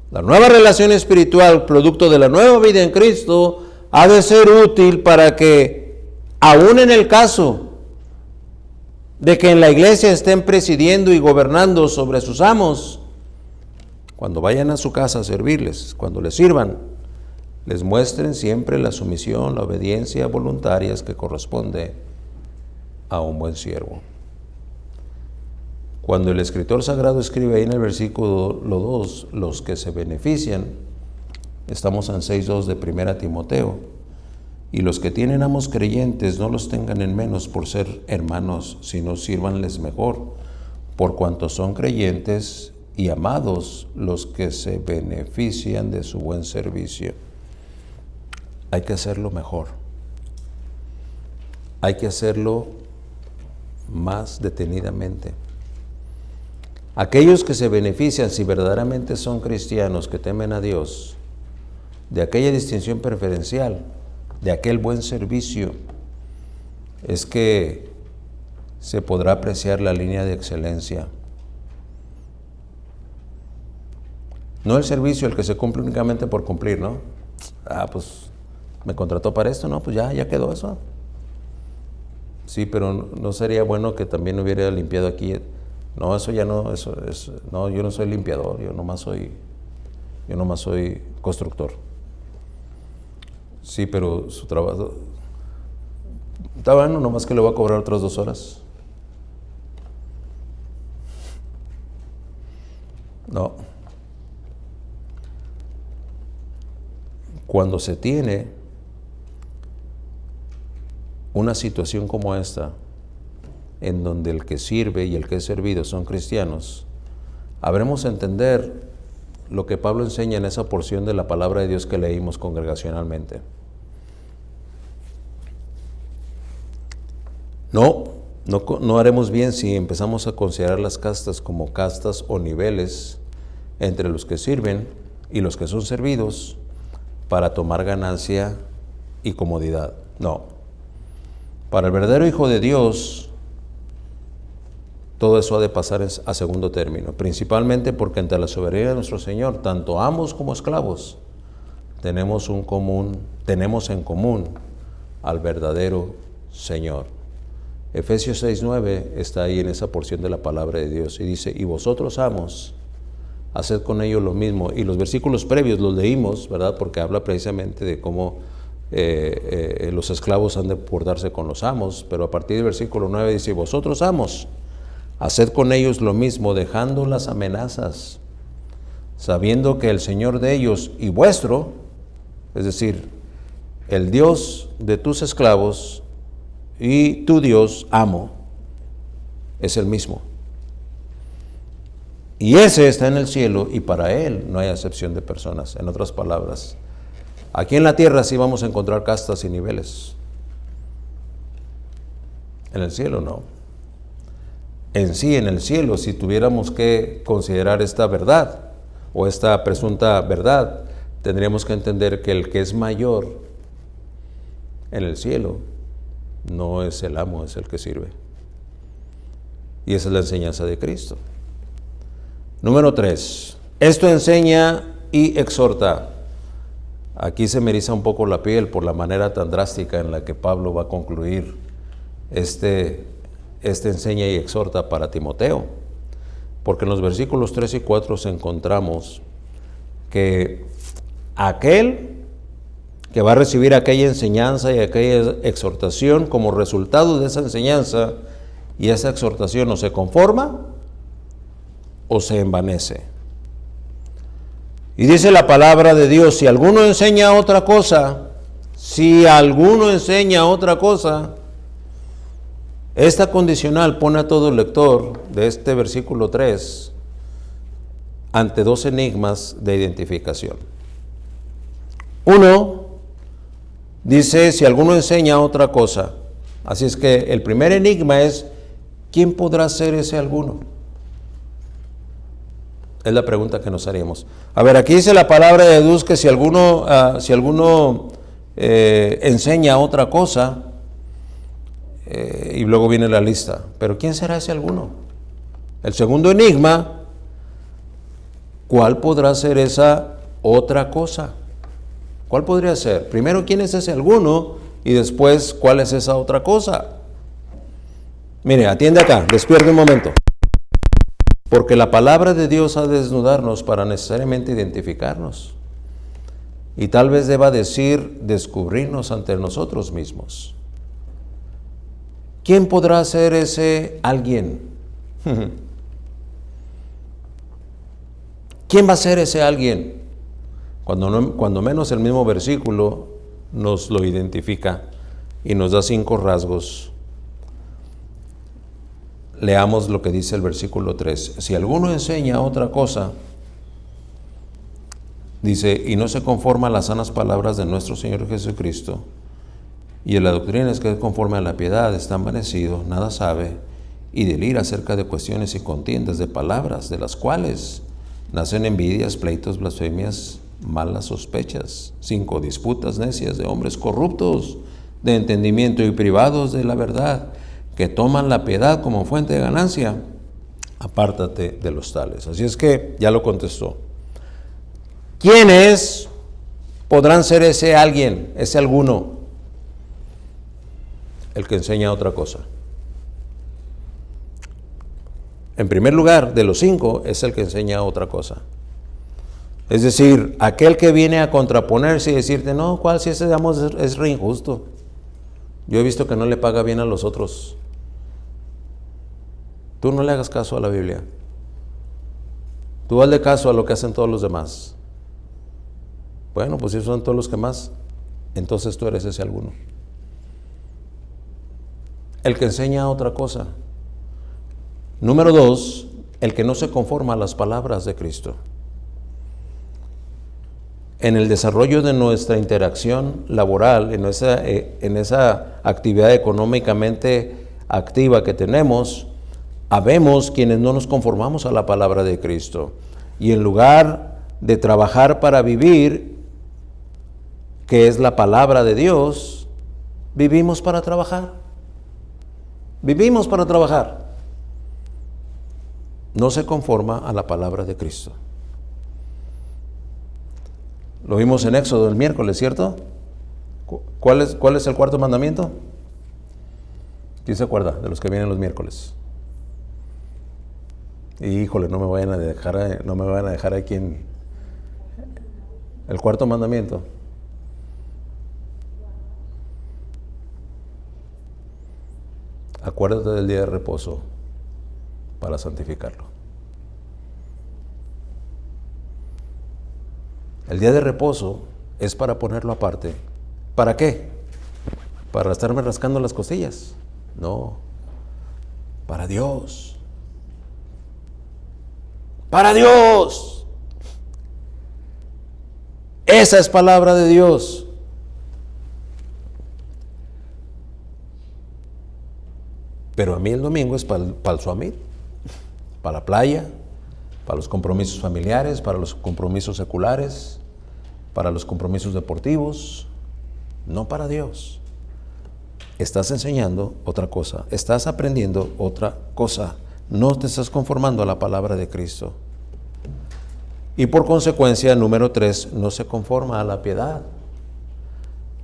La nueva relación espiritual, producto de la nueva vida en Cristo, ha de ser útil para que, aún en el caso de que en la iglesia estén presidiendo y gobernando sobre sus amos, cuando vayan a su casa a servirles, cuando les sirvan, les muestren siempre la sumisión, la obediencia voluntarias que corresponde a un buen siervo. Cuando el escritor sagrado escribe ahí en el versículo 2, los que se benefician, estamos en 6:2 de 1 Timoteo, y los que tienen amos creyentes no los tengan en menos por ser hermanos, sino sírvanles mejor, por cuanto son creyentes y amados los que se benefician de su buen servicio. Hay que hacerlo mejor. Hay que hacerlo más detenidamente. Aquellos que se benefician, si verdaderamente son cristianos que temen a Dios, de aquella distinción preferencial, de aquel buen servicio, es que se podrá apreciar la línea de excelencia. No el servicio, el que se cumple únicamente por cumplir, ¿no? Pues me contrató para esto, ¿no? Pues ya quedó eso. Sí, pero no sería bueno que también hubiera limpiado aquí. No, eso ya no, no, yo no soy limpiador, yo nomás soy constructor. Sí, pero su trabajo está bueno, nomás que le voy a cobrar otras 2 horas. No. Cuando se tiene una situación como esta, en donde el que sirve y el que es servido son cristianos, habremos de entender lo que Pablo enseña en esa porción de la palabra de Dios que leímos congregacionalmente. No haremos bien si empezamos a considerar las castas como castas o niveles entre los que sirven y los que son servidos para tomar ganancia y comodidad. No. Para el verdadero Hijo de Dios, todo eso ha de pasar a segundo término, principalmente porque ante la soberanía de nuestro Señor, tanto amos como esclavos, tenemos en común al verdadero Señor. Efesios 6:9 está ahí en esa porción de la palabra de Dios y dice, y vosotros amos, haced con ellos lo mismo. Y los versículos previos los leímos, ¿verdad? Porque habla precisamente de cómo los esclavos han de portarse con los amos, pero a partir del versículo 9 dice, vosotros amos, haced con ellos lo mismo, dejando las amenazas, sabiendo que el Señor de ellos y vuestro, es decir, el Dios de tus esclavos y tu Dios, amo, es el mismo. Y ese está en el cielo y para Él no hay acepción de personas. En otras palabras, aquí en la tierra sí vamos a encontrar castas y niveles. En el cielo no. En sí, en el cielo, si tuviéramos que considerar esta verdad o esta presunta verdad, tendríamos que entender que el que es mayor en el cielo no es el amo, es el que sirve. Y esa es la enseñanza de Cristo. Número 3. Esto enseña y exhorta. Aquí se me eriza un poco la piel por la manera tan drástica en la que Pablo va a concluir este enseña y exhorta para Timoteo. Porque en los versículos 3 y 4 encontramos que aquel que va a recibir aquella enseñanza y aquella exhortación, como resultado de esa enseñanza y esa exhortación, o se conforma o se envanece. Y dice la palabra de Dios, si alguno enseña otra cosa, esta condicional pone a todo lector de este versículo 3 ante 2 enigmas de identificación. Uno, dice, si alguno enseña otra cosa. Así es que el primer enigma es, ¿quién podrá ser ese alguno? Es la pregunta que nos haríamos. A ver, aquí dice la palabra de Dios que si alguno enseña otra cosa, y luego viene la lista. Pero ¿quién será ese alguno? El segundo enigma, ¿cuál podrá ser esa otra cosa? ¿Cuál podría ser? Primero, ¿quién es ese alguno? Y después, ¿cuál es esa otra cosa? Mire, atiende acá, despierte un momento. Porque la palabra de Dios ha de desnudarnos para necesariamente identificarnos. Y tal vez deba decir, descubrirnos ante nosotros mismos. ¿Quién podrá ser ese alguien? ¿Quién va a ser ese alguien? Cuando menos el mismo versículo nos lo identifica y nos da 5 rasgos. Leamos lo que dice el versículo 3. Si alguno enseña otra cosa, dice, y no se conforma a las sanas palabras de nuestro Señor Jesucristo, y en la doctrina es que es conforme a la piedad, está envanecido, nada sabe, y delira acerca de cuestiones y contiendas de palabras, de las cuales nacen envidias, pleitos, blasfemias, malas sospechas, 5 disputas necias de hombres corruptos de entendimiento y privados de la verdad, que toman la piedad como fuente de ganancia. Apártate de los tales. Así es que ya lo contestó. ¿Quiénes podrán ser ese alguien, ese alguno? El que enseña otra cosa. En primer lugar, de los 5, es el que enseña otra cosa. Es decir, aquel que viene a contraponerse y decirte, no, ¿cuál si ese digamos es re injusto? Yo he visto que no le paga bien a los otros. Tú no le hagas caso a la Biblia. Tú hazle caso a lo que hacen todos los demás. Bueno, pues si son todos los que más, entonces tú eres ese alguno. El que enseña otra cosa. Número 2, el que no se conforma a las palabras de Cristo. En el desarrollo de nuestra interacción laboral, en esa actividad económicamente activa que tenemos, habemos quienes no nos conformamos a la palabra de Cristo. Y en lugar de trabajar para vivir, que es la palabra de Dios, vivimos para trabajar. Vivimos para trabajar. No se conforma a la palabra de Cristo. Lo vimos en Éxodo el miércoles, ¿cierto? ¿Cuál es el 4º mandamiento? ¿Quién se acuerda de los que vienen los miércoles? Y, híjole, no me vayan a dejar aquí en el 4º mandamiento. Acuérdate del día de reposo para santificarlo. El día de reposo es para ponerlo aparte. ¿Para qué? ¿Para estarme rascando las costillas? No. Para Dios. ¡Para Dios! Esa es palabra de Dios. Pero a mí el domingo es para el suamit, para la playa, para los compromisos familiares, para los compromisos seculares, para los compromisos deportivos, no para Dios. Estás enseñando otra cosa, estás aprendiendo otra cosa, no te estás conformando a la palabra de Cristo. Y por consecuencia, número 3, no se conforma a la piedad.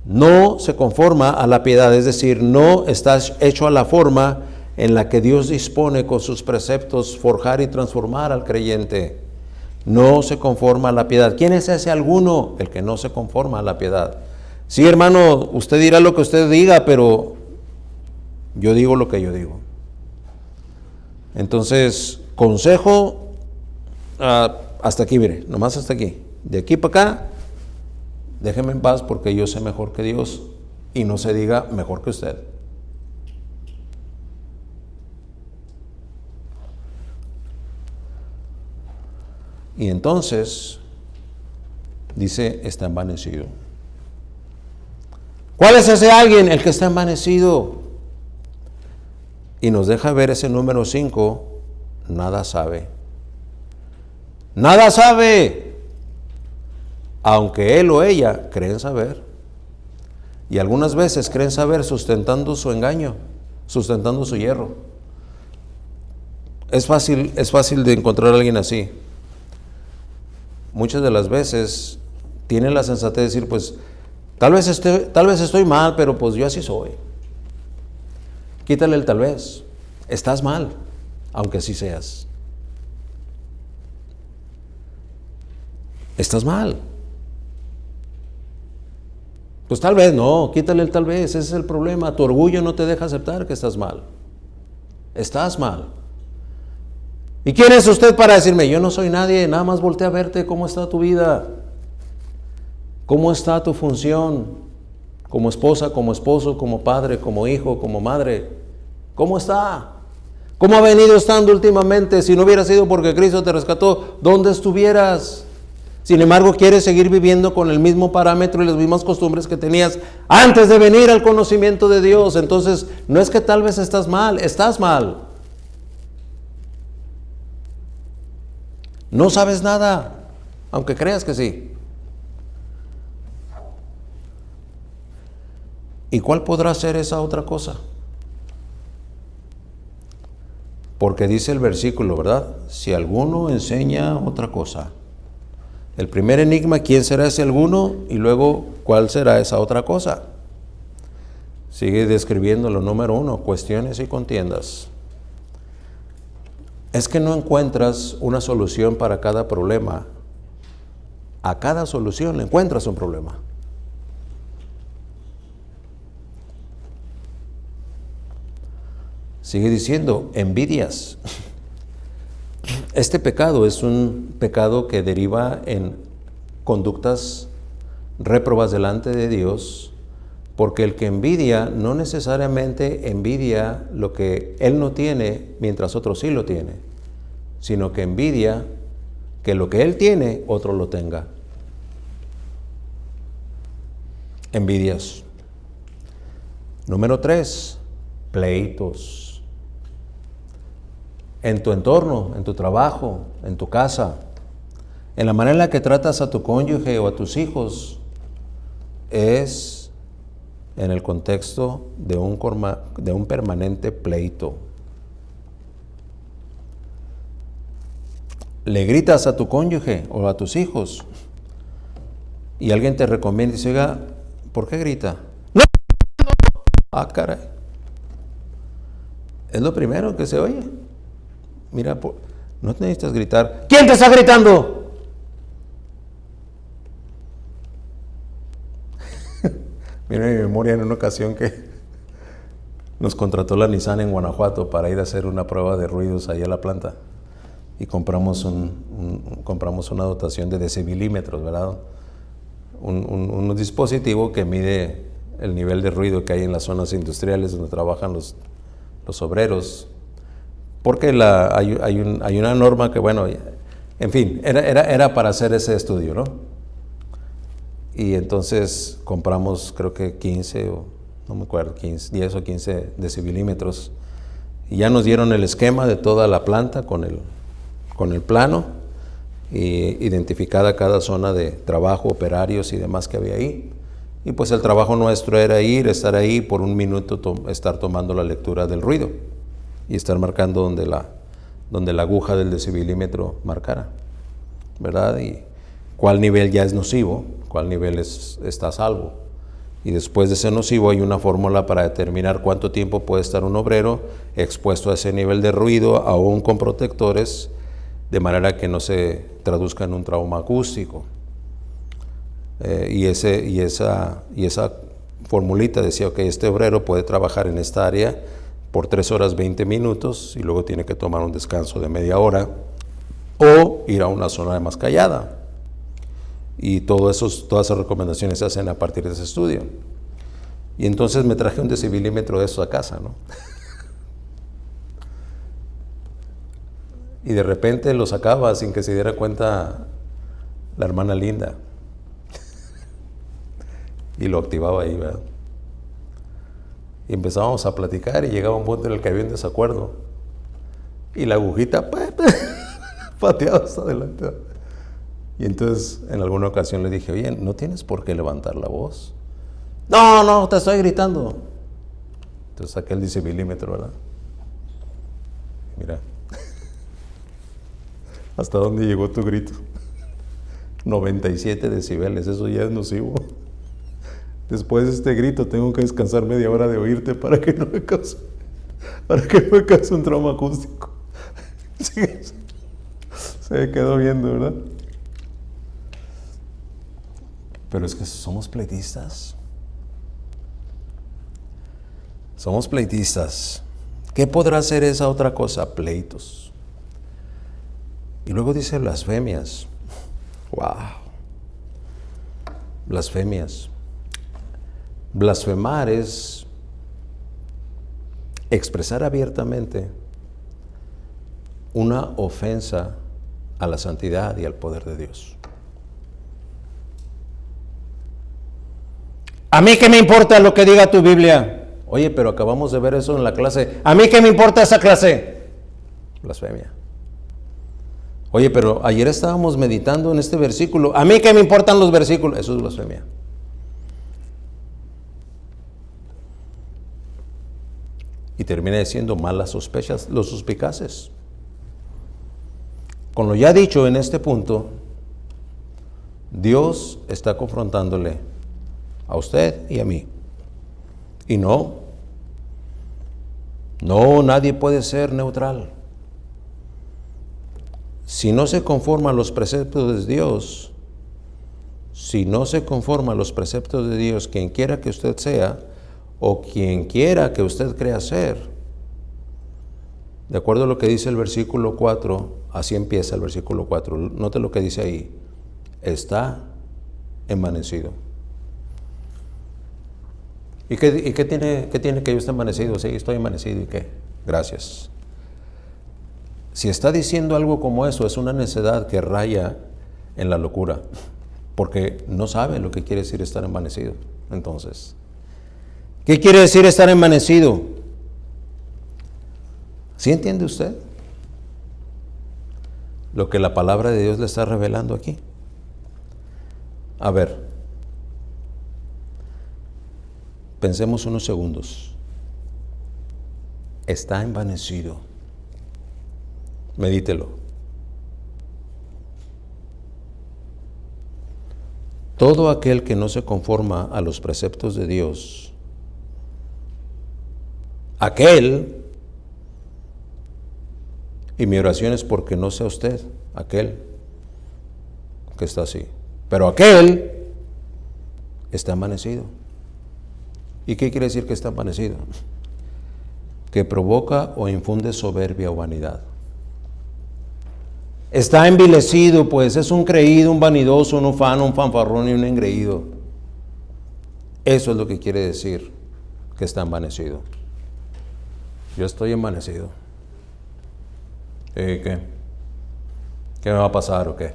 No se conforma a la piedad, es decir, no estás hecho a la forma en la que Dios dispone con sus preceptos forjar y transformar al creyente. No se conforma a la piedad. ¿Quién es ese alguno? El que no se conforma a la piedad. Sí, hermano, usted dirá lo que usted diga, pero yo digo lo que yo digo. Entonces, consejo, hasta aquí, mire, nomás hasta aquí. De aquí para acá, déjeme en paz porque yo sé mejor que Dios y no se diga mejor que usted. Y entonces, dice, está envanecido. ¿Cuál es ese alguien? El que está envanecido. Y nos deja ver ese número 5, nada sabe. Nada sabe. Aunque él o ella creen saber. Y algunas veces creen saber sustentando su engaño, sustentando su hierro. Es fácil de encontrar a alguien así. Muchas de las veces tienen la sensatez de decir, pues, tal vez estoy mal, pero pues yo así soy. Quítale el tal vez. Estás mal, aunque así seas. Estás mal. Pues tal vez, no, quítale el tal vez, ese es el problema. Tu orgullo no te deja aceptar que estás mal. Estás mal. ¿Y quién es usted para decirme? Yo no soy nadie, nada más voltea a verte cómo está tu vida. ¿Cómo está tu función? Como esposa, como esposo, como padre, como hijo, como madre. ¿Cómo está? ¿Cómo ha venido estando últimamente? Si no hubiera sido porque Cristo te rescató, ¿dónde estuvieras? Sin embargo, quieres seguir viviendo con el mismo parámetro y las mismas costumbres que tenías antes de venir al conocimiento de Dios. Entonces, no es que tal vez estás mal, estás mal. No sabes nada, aunque creas que sí. ¿Y cuál podrá ser esa otra cosa? Porque dice el versículo, ¿verdad? Si alguno enseña otra cosa. El primer enigma, ¿quién será ese alguno? Y luego, ¿cuál será esa otra cosa? Sigue describiendo lo número 1, cuestiones y contiendas. Es que no encuentras una solución para cada problema. A cada solución le encuentras un problema. Sigue diciendo, envidias. Este pecado es un pecado que deriva en conductas réprobas delante de Dios, porque el que envidia no necesariamente envidia lo que él no tiene mientras otro sí lo tiene, sino que envidia que lo que él tiene otro lo tenga. Envidias. Número 3, pleitos. En tu entorno, en tu trabajo, en tu casa, en la manera en la que tratas a tu cónyuge o a tus hijos, es en el contexto de un permanente pleito. Le gritas a tu cónyuge o a tus hijos y alguien te recomienda y dice, oiga, ¿por qué grita? ¡No! Ah, caray. Es lo primero que se oye. Mira, no te necesitas gritar. ¿Quién te está gritando? Mira mi memoria en una ocasión que nos contrató la Nissan en Guanajuato para ir a hacer una prueba de ruidos ahí a la planta. Y compramos una dotación de decibelímetros, ¿verdad? Un dispositivo que mide el nivel de ruido que hay en las zonas industriales donde trabajan los obreros. Porque hay una norma que, bueno, en fin, era para hacer ese estudio, ¿no? Y entonces compramos, creo que 15 o no me acuerdo, 10 o 15 decibelímetros. Y ya nos dieron el esquema de toda la planta con el plano, y identificada cada zona de trabajo, operarios y demás que había ahí. Y pues el trabajo nuestro era estar ahí por un minuto, estar tomando la lectura del ruido y estar marcando donde la aguja del decibelímetro marcara, ¿verdad? Y cuál nivel ya es nocivo, cuál nivel está a salvo. Y después de ese nocivo hay una fórmula para determinar cuánto tiempo puede estar un obrero expuesto a ese nivel de ruido, aún con protectores, de manera que no se traduzca en un trauma acústico. Y esa formulita decía, ok, este obrero puede trabajar en esta área por 3 horas 20 minutos y luego tiene que tomar un descanso de media hora o ir a una zona más callada. Y todas esas recomendaciones se hacen a partir de ese estudio. Y entonces me traje un decibelímetro de eso a casa, ¿no? Y de repente lo sacaba sin que se diera cuenta la hermana Linda. Y lo activaba ahí, ¿verdad? Y empezábamos a platicar y llegaba un punto en el que había un desacuerdo. Y la agujita pateaba hasta adelante. Y entonces en alguna ocasión le dije, oye, ¿no tienes por qué levantar la voz? No, te estoy gritando. Entonces saqué el decibelímetro, ¿verdad? Mira. ¿Hasta dónde llegó tu grito? 97 decibeles, eso ya es nocivo. Después de este grito tengo que descansar media hora de oírte para que no me cause un trauma acústico. Se quedó viendo, ¿verdad? Pero es que somos pleitistas. Somos pleitistas. ¿Qué podrá ser esa otra cosa? Pleitos. Y luego dice blasfemias. ¡Wow! Blasfemias. Blasfemar es expresar abiertamente una ofensa a la santidad y al poder de Dios. ¿A mí qué me importa lo que diga tu Biblia? Oye, pero acabamos de ver eso en la clase. ¿A mí qué me importa esa clase? Blasfemia. Oye, pero ayer estábamos meditando en este versículo. ¿A mí qué me importan los versículos? Eso es blasfemia. Y termina diciendo malas sospechas, los suspicaces. Con lo ya dicho en este punto, Dios está confrontándole a usted y a mí. Y no, nadie puede ser neutral. Si no se conforma a los preceptos de Dios, quien quiera que usted sea, o quien quiera que usted crea ser, de acuerdo a lo que dice el versículo 4, así empieza el versículo 4, note lo que dice ahí, está envanecido. ¿Y qué tiene que yo esté envanecido? Sí, estoy envanecido, ¿y qué? Gracias. Si está diciendo algo como eso, es una necedad que raya en la locura, porque no sabe lo que quiere decir estar envanecido. Entonces, ¿qué quiere decir estar envanecido? ¿Sí entiende usted lo que la palabra de Dios le está revelando aquí? A ver, pensemos unos segundos. Está envanecido. Medítelo. Todo aquel que no se conforma a los preceptos de Dios, y mi oración es porque no sea usted, aquel que está así, pero aquel está envanecido. ¿Y qué quiere decir que está envanecido? Que provoca o infunde soberbia o vanidad. Está envilecido, pues es un creído, un vanidoso, un ufano, un fanfarrón y un engreído. Eso es lo que quiere decir que está envanecido. Yo estoy envanecido. ¿Qué? ¿Qué me va a pasar o qué?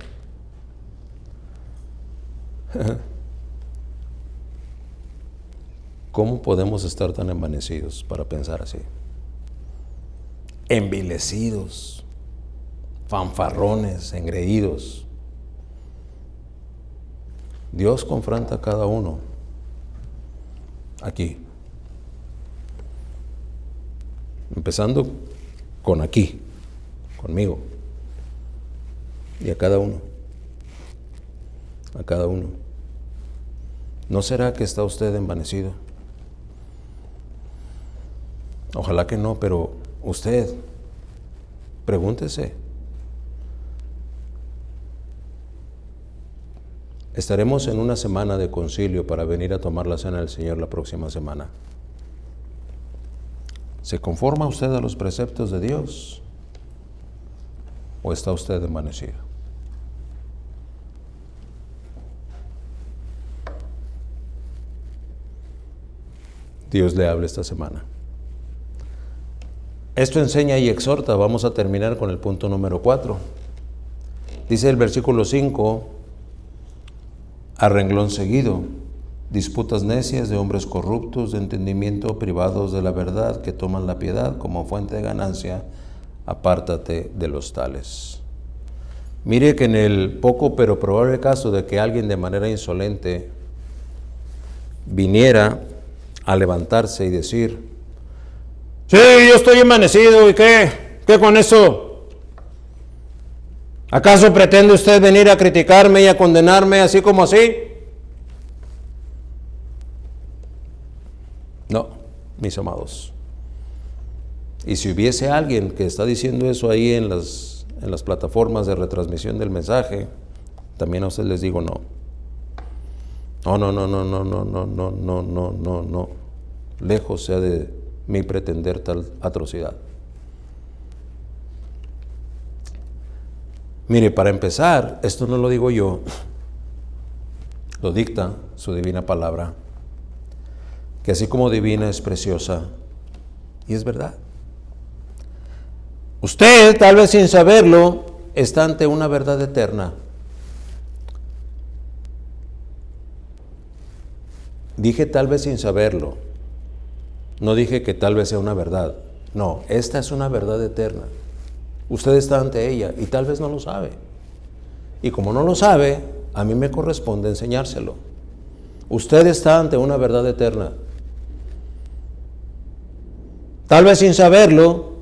¿Cómo podemos estar tan envanecidos para pensar así? Envilecidos, fanfarrones, engreídos. Dios confronta a cada uno aquí. Empezando con aquí, conmigo. Y a cada uno. A cada uno. ¿No será que está usted envanecido? Ojalá que no, pero usted, pregúntese. Estaremos en una semana de concilio para venir a tomar la cena del Señor la próxima semana. ¿Se conforma usted a los preceptos de Dios o está usted envanecido? Dios le hable esta semana. Esto enseña y exhorta. Vamos a terminar con el punto número 4. Dice el versículo 5, a renglón seguido, disputas necias de hombres corruptos de entendimiento, privados de la verdad, que toman la piedad como fuente de ganancia, apártate de los tales. Mire que en el poco pero probable caso de que alguien de manera insolente viniera a levantarse y decir, sí, yo estoy envanecido, ¿y qué? ¿Qué con eso? ¿Acaso pretende usted venir a criticarme y a condenarme así como así? No, mis amados. Y si hubiese alguien que está diciendo eso ahí en las plataformas de retransmisión del mensaje, también a ustedes les digo no. No. Lejos sea de mi pretender tal atrocidad. Mire, para empezar, esto no lo digo yo, lo dicta su divina palabra, que así como divina es preciosa, y es verdad. Usted, tal vez sin saberlo, está ante una verdad eterna. Dije tal vez sin saberlo, no dije que tal vez sea una verdad. No, esta es una verdad eterna. Usted está ante ella y tal vez no lo sabe. Y como no lo sabe, a mí me corresponde enseñárselo. Usted está ante una verdad eterna. Tal vez sin saberlo,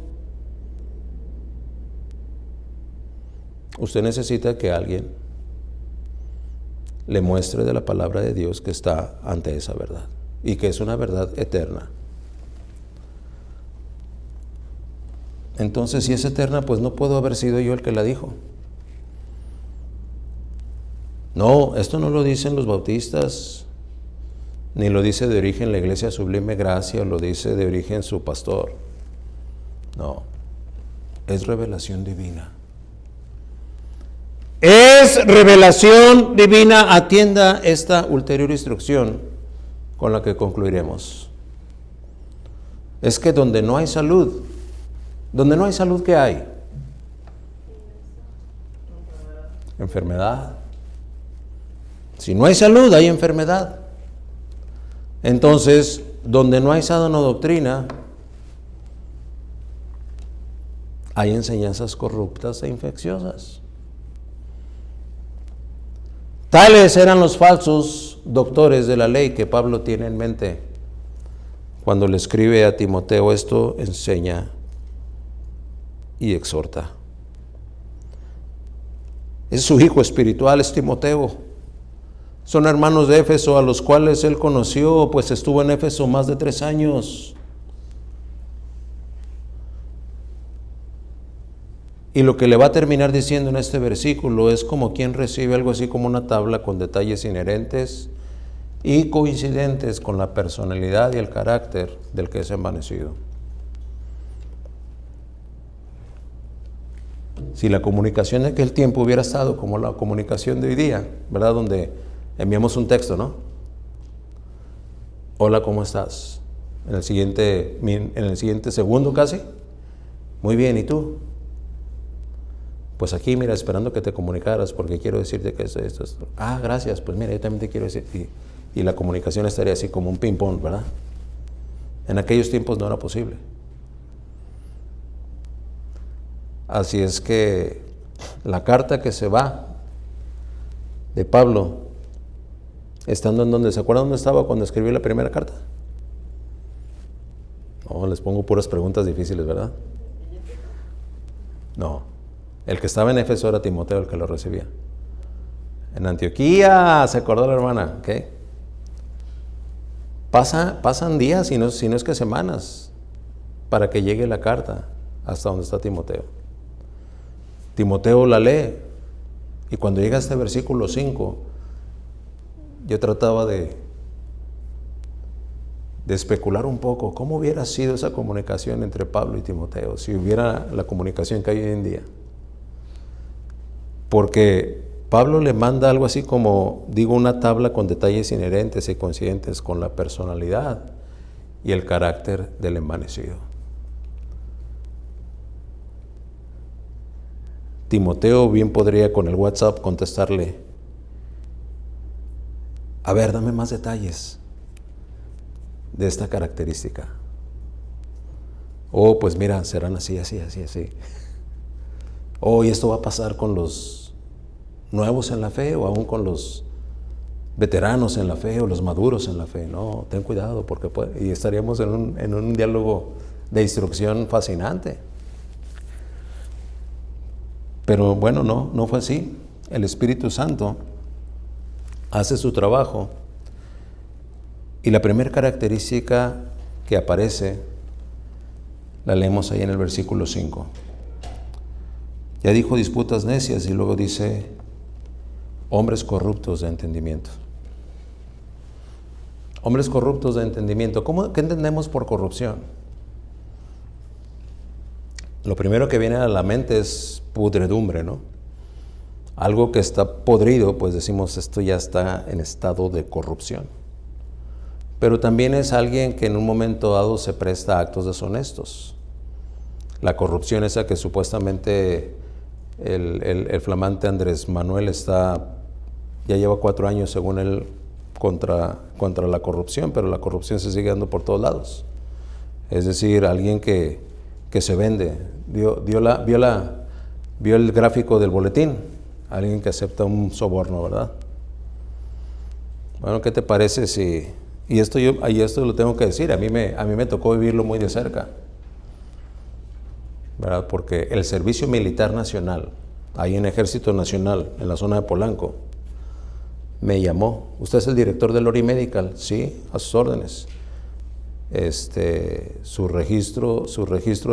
usted necesita que alguien le muestre de la palabra de Dios que está ante esa verdad y que es una verdad eterna. Entonces, si es eterna, pues no puedo haber sido yo el que la dijo. No, esto no lo dicen los bautistas, ni lo dice de origen la Iglesia Sublime Gracia, o lo dice de origen su pastor. No, es revelación divina. Es revelación divina. Atienda esta ulterior instrucción con la que concluiremos. Es que donde no hay salud, ¿qué hay? Enfermedad. Si no hay salud, hay enfermedad. Entonces, donde no hay sana doctrina, hay enseñanzas corruptas e infecciosas. Tales eran los falsos doctores de la ley que Pablo tiene en mente cuando le escribe a Timoteo: esto enseña y exhorta. Es su hijo espiritual, es Timoteo. Son hermanos de Éfeso a los cuales él conoció, pues estuvo en Éfeso más de 3 años. Y lo que le va a terminar diciendo en este versículo es como quien recibe algo así como una tabla con detalles inherentes y coincidentes con la personalidad y el carácter del que es envanecido. Si la comunicación de aquel tiempo hubiera estado como la comunicación de hoy día, ¿verdad? Donde enviamos un texto, ¿no? Hola, ¿cómo estás? En el siguiente segundo casi. Muy bien, ¿y tú? Pues aquí, mira, esperando que te comunicaras porque quiero decirte que esto. Ah, gracias, pues mira, yo también te quiero decir. Y la comunicación estaría así como un ping-pong, ¿verdad? En aquellos tiempos no era posible. Así es que la carta que se va de Pablo, estando en donde, ¿se acuerdan dónde estaba cuando escribió la primera carta? No, les pongo puras preguntas difíciles, ¿verdad? No, el que estaba en Éfeso era Timoteo, el que lo recibía. En Antioquía, se acordó la hermana, ¿ok? Pasan días, si no es que semanas, para que llegue la carta hasta donde está Timoteo. Timoteo la lee, y cuando llega a este versículo 5, yo trataba de especular un poco cómo hubiera sido esa comunicación entre Pablo y Timoteo, si hubiera la comunicación que hay hoy en día. Porque Pablo le manda algo así como, una tabla con detalles inherentes y coincidentes con la personalidad y el carácter del envanecido. Timoteo bien podría con el WhatsApp contestarle: a ver, dame más detalles de esta característica. Oh, pues mira, serán así. Oh, y esto va a pasar con los nuevos en la fe o aún con los veteranos en la fe o los maduros en la fe. No, ten cuidado porque y estaríamos en un diálogo de instrucción fascinante. Pero bueno, no fue así. El Espíritu Santo hace su trabajo y la primera característica que aparece la leemos ahí en el versículo 5. Ya dijo disputas necias y luego dice hombres corruptos de entendimiento. Hombres corruptos de entendimiento. ¿Qué entendemos por corrupción? lo primero que viene a la mente es pudredumbre, ¿no? Algo que está podrido, pues decimos esto ya está en estado de corrupción. Pero también es alguien que en un momento dado se presta a actos deshonestos. La corrupción esa que supuestamente el flamante Andrés Manuel ya lleva 4 años según él contra la corrupción, pero la corrupción se sigue dando por todos lados. Es decir, alguien que se vende. Vio el gráfico del boletín, alguien que acepta un soborno, ¿verdad? Bueno, ¿qué te parece si... Y esto lo tengo que decir, a mí me tocó vivirlo muy de cerca, ¿verdad? Porque el Servicio Militar Nacional, ahí en Ejército Nacional, en la zona de Polanco, me llamó. ¿Usted es el director del Lori Medical? Sí, a sus órdenes. Su registro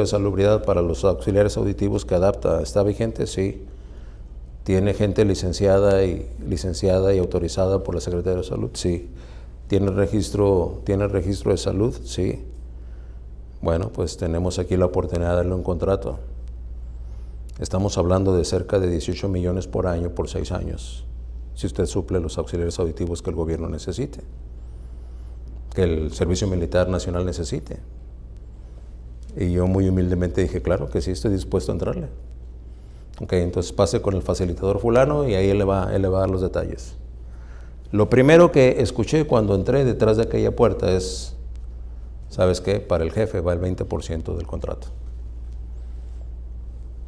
de salubridad para los auxiliares auditivos que adapta, ¿está vigente? Sí. ¿Tiene gente licenciada y autorizada por la Secretaría de Salud? Sí. ¿Tiene registro de salud? Sí. Bueno, pues tenemos aquí la oportunidad de darle un contrato. Estamos hablando de cerca de 18 millones por año por 6 años, si usted suple los auxiliares auditivos que el gobierno necesite, que el Servicio Militar Nacional necesite. Y yo muy humildemente dije, claro que sí, estoy dispuesto a entrarle. Ok, entonces pase con el facilitador fulano y ahí él le va a dar los detalles. Lo primero que escuché cuando entré detrás de aquella puerta es, ¿sabes qué? Para el jefe va el 20% del contrato.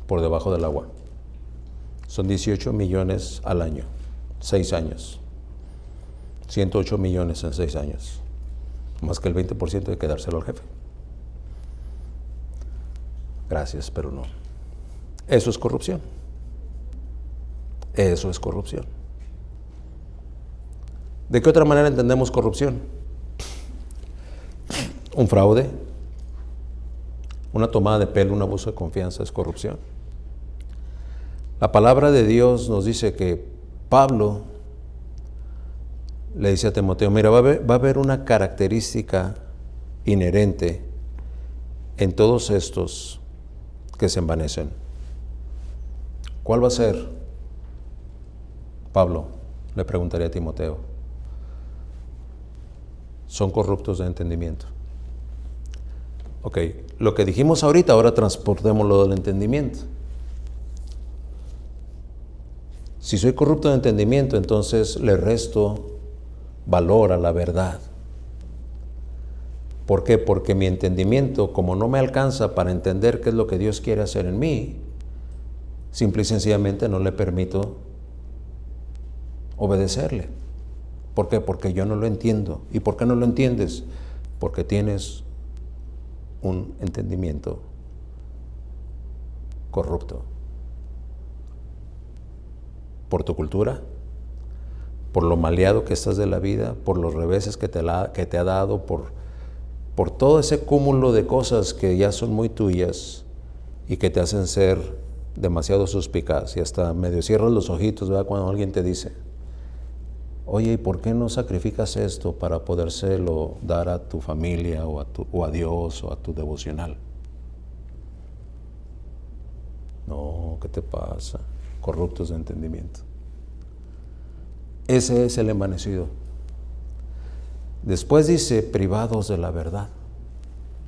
Por debajo del agua. Son 18 millones al año, 6 años. 108 millones en 6 años. Más que el 20% de quedárselo al jefe. Gracias, pero no. Eso es corrupción. Eso es corrupción. ¿De qué otra manera entendemos corrupción? Un fraude, una tomada de pelo, un abuso de confianza es corrupción. La palabra de Dios nos dice que Pablo le dice a Timoteo, mira, va a haber una característica inherente en todos estos que se envanecen. ¿Cuál va a ser? Pablo le preguntaría a Timoteo. Son corruptos de entendimiento. Ok, lo que dijimos ahorita, ahora transportémoslo del entendimiento. Si soy corrupto de entendimiento, entonces le resto valor a la verdad. ¿Por qué? Porque mi entendimiento, como no me alcanza para entender qué es lo que Dios quiere hacer en mí, simple y sencillamente no le permito obedecerle. ¿Por qué? Porque yo no lo entiendo. ¿Y por qué no lo entiendes? Porque tienes un entendimiento corrupto. Por tu cultura, por lo maleado que estás de la vida, por los reveses que te ha dado, por todo ese cúmulo de cosas que ya son muy tuyas y que te hacen ser demasiado suspicaz y hasta medio cierras los ojitos, ¿verdad? Cuando alguien te dice, oye, ¿y por qué no sacrificas esto para podérselo dar a tu familia o a Dios o a tu devocional? No, ¿qué te pasa? Corruptos de entendimiento. Ese es el envanecido. Después dice, privados de la verdad.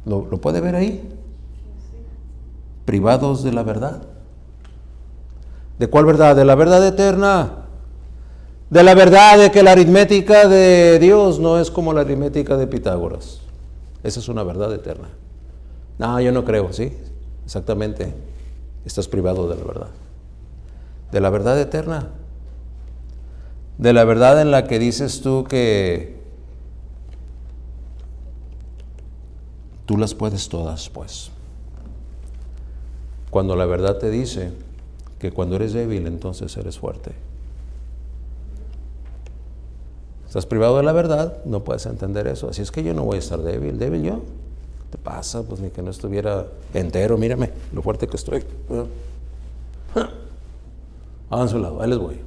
¿Lo puede ver ahí? Privados de la verdad. ¿De cuál verdad? De la verdad eterna. De la verdad de que la aritmética de Dios no es como la aritmética de Pitágoras. Esa es una verdad eterna. No, yo no creo, ¿sí? Exactamente. Estás privado de la verdad. De la verdad eterna. De la verdad en la que dices tú que tú las puedes todas, pues. Cuando la verdad te dice que cuando eres débil, entonces eres fuerte. Estás privado de la verdad, no puedes entender eso. Así es que yo no voy a estar débil. ¿Débil yo? ¿Qué te pasa? Pues ni que no estuviera entero. Mírame lo fuerte que estoy. Hagan su lado, ahí les voy.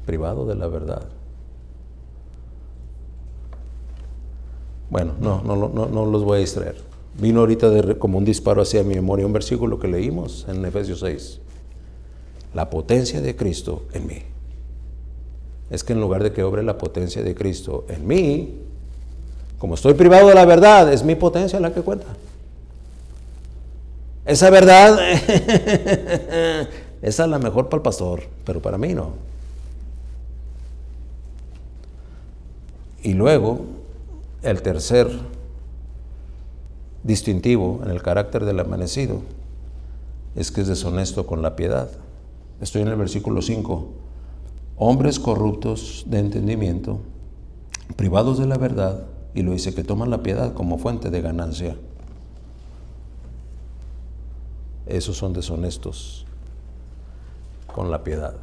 Privado de la verdad. Bueno, no los voy a distraer. Vino ahorita como un disparo hacia mi memoria un versículo que leímos en Efesios 6. La potencia de Cristo en mí. Es que en lugar de que obre la potencia de Cristo en mí, como estoy privado de la verdad, es mi potencia la que cuenta. Esa verdad, esa es la mejor para el pastor, pero para mí no. Y luego, el tercer distintivo en el carácter del amanecido es que es deshonesto con la piedad. Estoy en el versículo 5. Hombres corruptos de entendimiento, privados de la verdad, y lo dice que toman la piedad como fuente de ganancia. Esos son deshonestos con la piedad.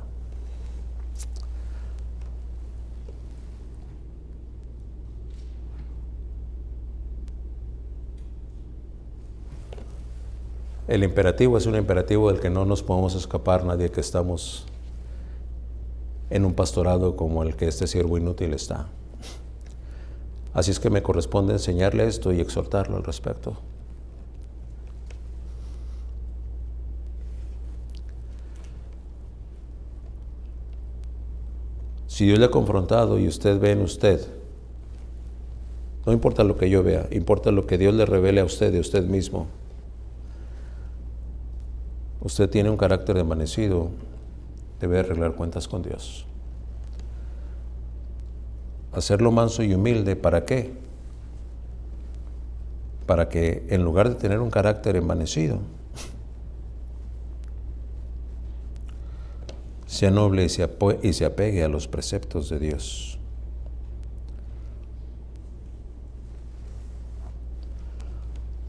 El imperativo es un imperativo del que no nos podemos escapar nadie que estamos en un pastorado como el que este siervo inútil está. Así es que me corresponde enseñarle esto y exhortarlo al respecto. Si Dios le ha confrontado y usted ve en usted, no importa lo que yo vea, importa lo que Dios le revele a usted de usted mismo. Usted tiene un carácter envanecido, debe arreglar cuentas con Dios. Hacerlo manso y humilde, ¿para qué? Para que en lugar de tener un carácter envanecido, sea noble y se apegue a los preceptos de Dios.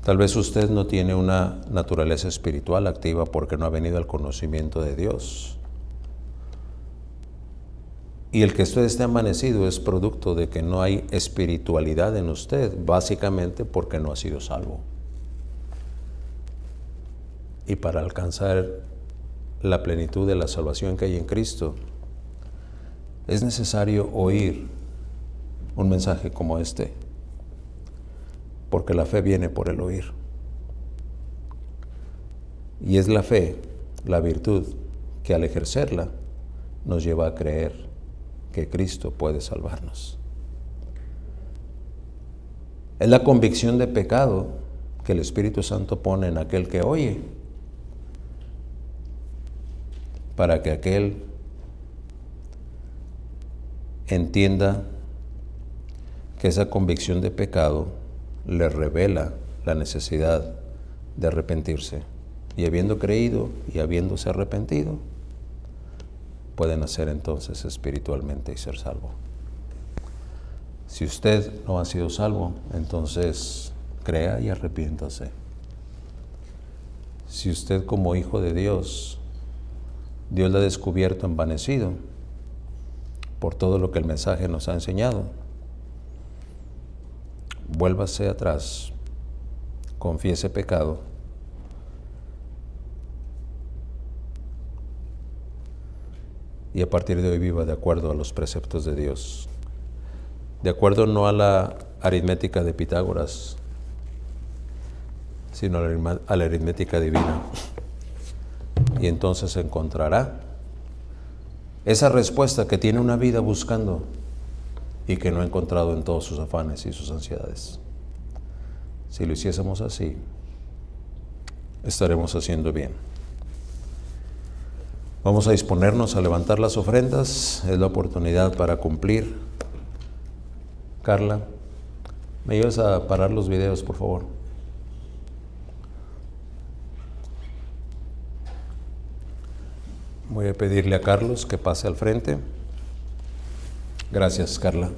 Tal vez usted no tiene una naturaleza espiritual activa porque no ha venido al conocimiento de Dios. Y el que usted esté amanecido es producto de que no hay espiritualidad en usted, básicamente porque no ha sido salvo. Y para alcanzar la plenitud de la salvación que hay en Cristo, es necesario oír un mensaje como este, porque la fe viene por el oír. Y es la fe, la virtud, que al ejercerla nos lleva a creer que Cristo puede salvarnos. Es la convicción de pecado que el Espíritu Santo pone en aquel que oye, para que aquel entienda que esa convicción de pecado le revela la necesidad de arrepentirse. Y habiendo creído y habiéndose arrepentido, puede nacer entonces espiritualmente y ser salvo. Si usted no ha sido salvo, entonces crea y arrepiéntase. Si usted como hijo de Dios, Dios le ha descubierto envanecido por todo lo que el mensaje nos ha enseñado, vuélvase atrás, confiese pecado y a partir de hoy viva de acuerdo a los preceptos de Dios, de acuerdo no a la aritmética de Pitágoras, sino a la aritmética divina. Y entonces encontrará esa respuesta que tiene una vida buscando y que no ha encontrado en todos sus afanes y sus ansiedades. Si lo hiciésemos así, estaremos haciendo bien. Vamos a disponernos a levantar las ofrendas. Es la oportunidad para cumplir. Carla, ¿me ayudas a parar los videos, por favor? Voy a pedirle a Carlos que pase al frente. Gracias, Carla.